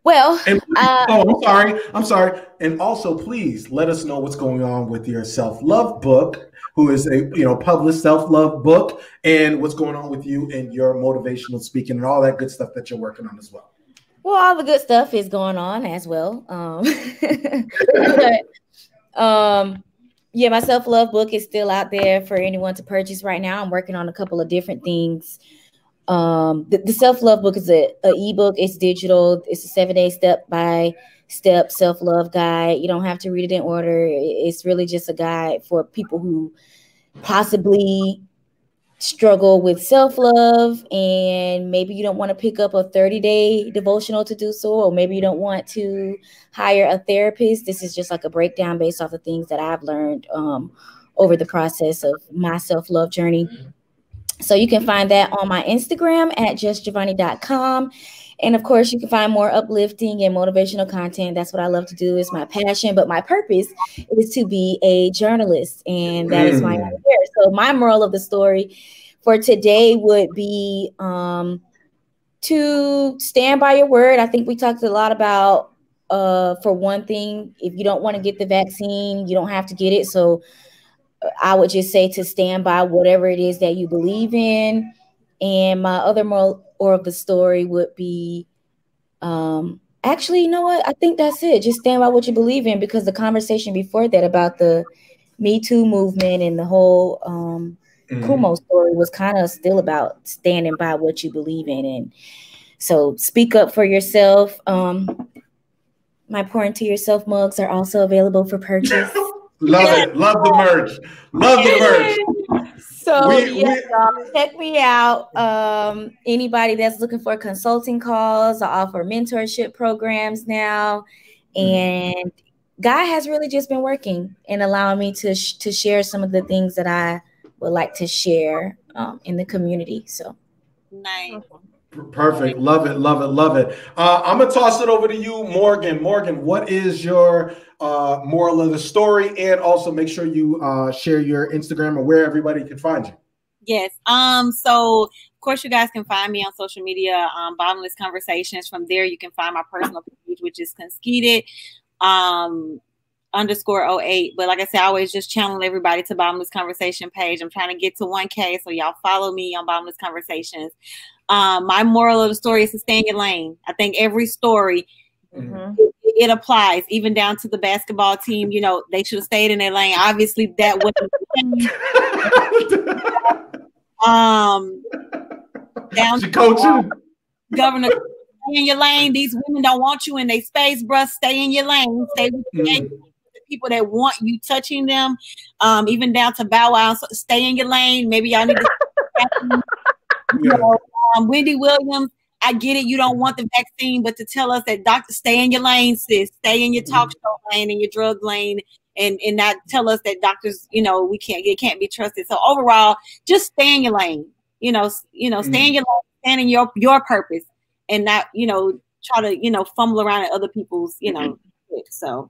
Well, and I'm sorry. And also, please let us know what's going on with your self-love book, who is a published self-love book, and what's going on with you and your motivational speaking and all that good stuff that you're working on as well. Well, all the good stuff is going on as well. Yeah, my self-love book is still out there for anyone to purchase right now. I'm working on a couple of different things. The self-love book is a ebook. It's digital. It's a 7-day step-by-step self-love guide. You don't have to read it in order. It's really just a guide for people who possibly struggle with self-love, and maybe you don't want to pick up a 30-day devotional to do so, or maybe you don't want to hire a therapist. This is just like a breakdown based off of things that I've learned over the process of my self-love journey. So you can find that on my Instagram at justgiovanni.com. And of course, you can find more uplifting and motivational content. That's what I love to do. It's my passion, but my purpose is to be a journalist, and that is why I'm here. So my moral of the story for today would be to stand by your word. I think we talked a lot about, for one thing, if you don't want to get the vaccine, you don't have to get it. So I would just say to stand by whatever it is that you believe in. And my other moral of the story would be, actually, you know what? I think that's it. Just stand by what you believe in, because the conversation before that about the Me Too movement and the whole Cuomo story was kind of still about standing by what you believe in. And so speak up for yourself. My Pour Into Yourself mugs are also available for purchase. Love it. Love the merch. Love the merch. So y'all, check me out. Anybody that's looking for consulting calls, I offer mentorship programs now. And God has really just been working and allowing me to share some of the things that I would like to share in the community. So nice. Perfect. Love it. Love it. Love it. I'm going to toss it over to you, Morgan. Morgan, what is your moral of the story? And also make sure you share your Instagram or where everybody can find you. Yes. So of course you guys can find me on social media, Bottomless Conversations. From there, you can find my personal page, which is Conceited _08. But like I said, I always just channel everybody to Bottomless Conversation page. I'm trying to get to 1K. So y'all follow me on Bottomless Conversations. My moral of the story is to stay in your lane. I think every story, it applies, even down to the basketball team. You know, they should have stayed in their lane. Obviously, that wasn't down to coaching. Governor, stay in your lane. These women don't want you in their space, bruh. Stay in your lane. Stay with the people that want you touching them. Even down to Bow Wow. So stay in your lane. Maybe y'all need to. You know, Wendy Williams, I get it. You don't want the vaccine, but to tell us that doctors, stay in your lane, sis, stay in your talk show lane and your drug lane, and not tell us that doctors, you know, it can't be trusted. So overall, just stay in your lane. You know, stay in your lane, stand in your purpose, and not, you know, try to, you know, fumble around at other people's, you know. So.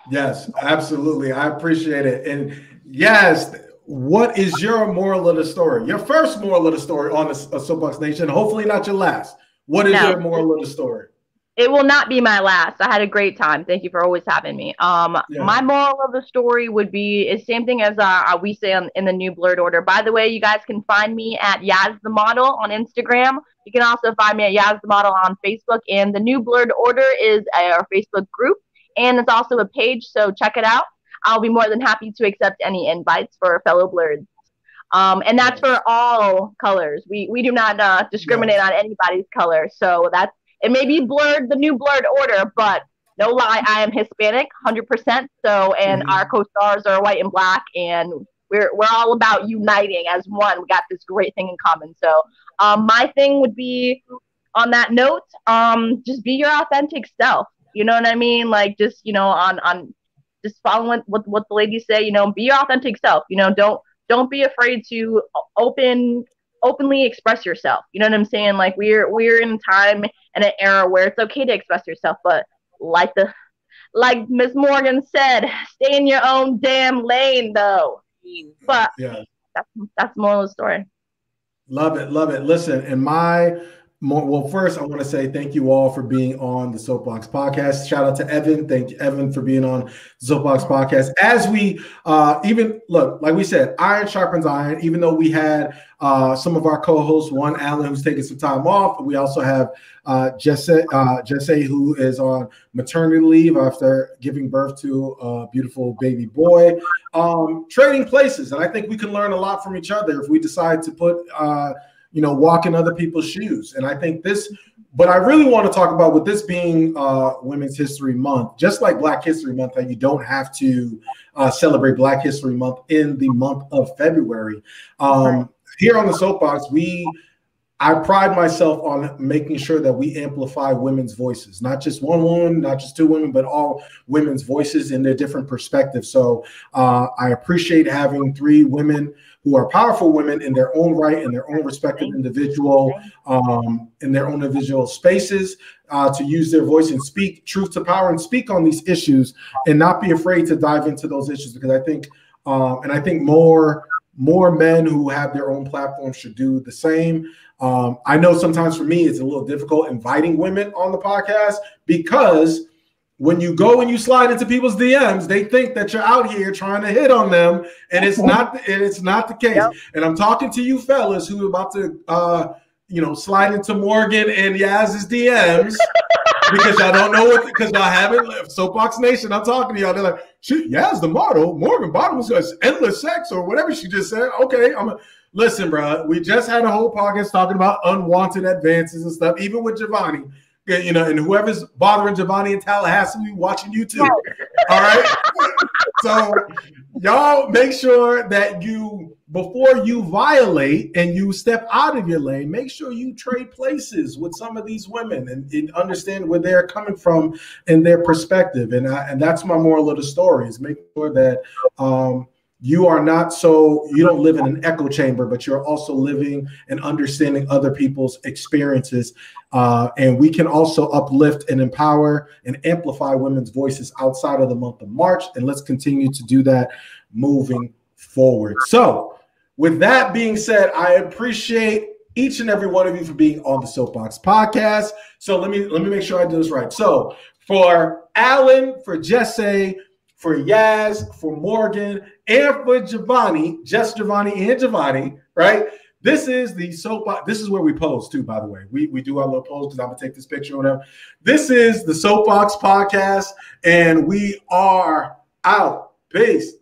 Yes, absolutely. I appreciate it. And yes. What is your moral of the story? Your first moral of the story on the Soapboxx Nation. Hopefully not your last. What is your moral of the story? It will not be my last. I had a great time. Thank you for always having me. My moral of the story would be is same thing as we say in the new blurred order. By the way, you guys can find me at Yaz the Model on Instagram. You can also find me at Yaz the Model on Facebook. And the new blurred order is our Facebook group, and it's also a page. So check it out. I'll be more than happy to accept any invites for fellow blurs. And that's for all colors. We do not discriminate on anybody's color. So it may be blurred, the new blurred order, but no lie, I am Hispanic, 100%. So, and our co-stars are white and black, and we're all about uniting as one. We got this great thing in common. So my thing would be, on that note, just be your authentic self. You know what I mean? Like, just, you know, on just following what the ladies say, you know, be your authentic self. You know, don't be afraid to openly express yourself. You know what I'm saying? Like we're in a time and an era where it's okay to express yourself, but like Ms. Morgan said, stay in your own damn lane though. But that's the moral of the story. Love it, love it. Listen, well, first, I want to say thank you all for being on the Soapboxx Podcast. Shout out to Evan. Thank you, Evan, for being on the Soapboxx Podcast. As we like we said, iron sharpens iron. Even though we had some of our co-hosts, one Alan, who's taking some time off. We also have Jesse, who is on maternity leave after giving birth to a beautiful baby boy. Trading places, and I think we can learn a lot from each other if we decide to put walk in other people's shoes. And I think but I really want to talk about, with this being Women's History Month, just like Black History Month, that you don't have to celebrate Black History Month in the month of February. Here on the Soapboxx, I pride myself on making sure that we amplify women's voices, not just one woman, not just two women, but all women's voices in their different perspectives. So I appreciate having three women who are powerful women in their own right, in their own respective individual, in their own individual spaces, to use their voice and speak truth to power and speak on these issues and not be afraid to dive into those issues, because I think, and I think more men who have their own platforms should do the same. I know sometimes for me, it's a little difficult inviting women on the podcast, because when you go and you slide into people's DMs, they think that you're out here trying to hit on them, and it's not the case. Yep. And I'm talking to you fellas who are about to, slide into Morgan and Yaz's DMs because y'all don't know what, because y'all haven't left Soapbox Nation. I'm talking to y'all. They're like, shit, Yaz the model, Morgan Bottomless has endless sex or whatever she just said. Okay, listen, bro. We just had a whole podcast talking about unwanted advances and stuff, even with Giovanni. And whoever's bothering Giovanni in Tallahassee, we watching you too. All right. So y'all make sure that before you violate and you step out of your lane, make sure you trade places with some of these women and understand where they're coming from and their perspective. And that's my moral of the story, is make sure that you don't live in an echo chamber, but you're also living and understanding other people's experiences. And we can also uplift and empower and amplify women's voices outside of the month of March. And let's continue to do that moving forward. So with that being said, I appreciate each and every one of you for being on the Soapbox Podcast. So let me make sure I do this right. So for Alan, for Jesse, for Yaz, for Morgan, and for Giovanni, just Giovanni and Giovanni, right? This is the Soapbox. This is where we pose too, by the way. We do our little pose because I'm going to take this picture or whatever. This is the Soapbox Podcast, and we are out. Peace.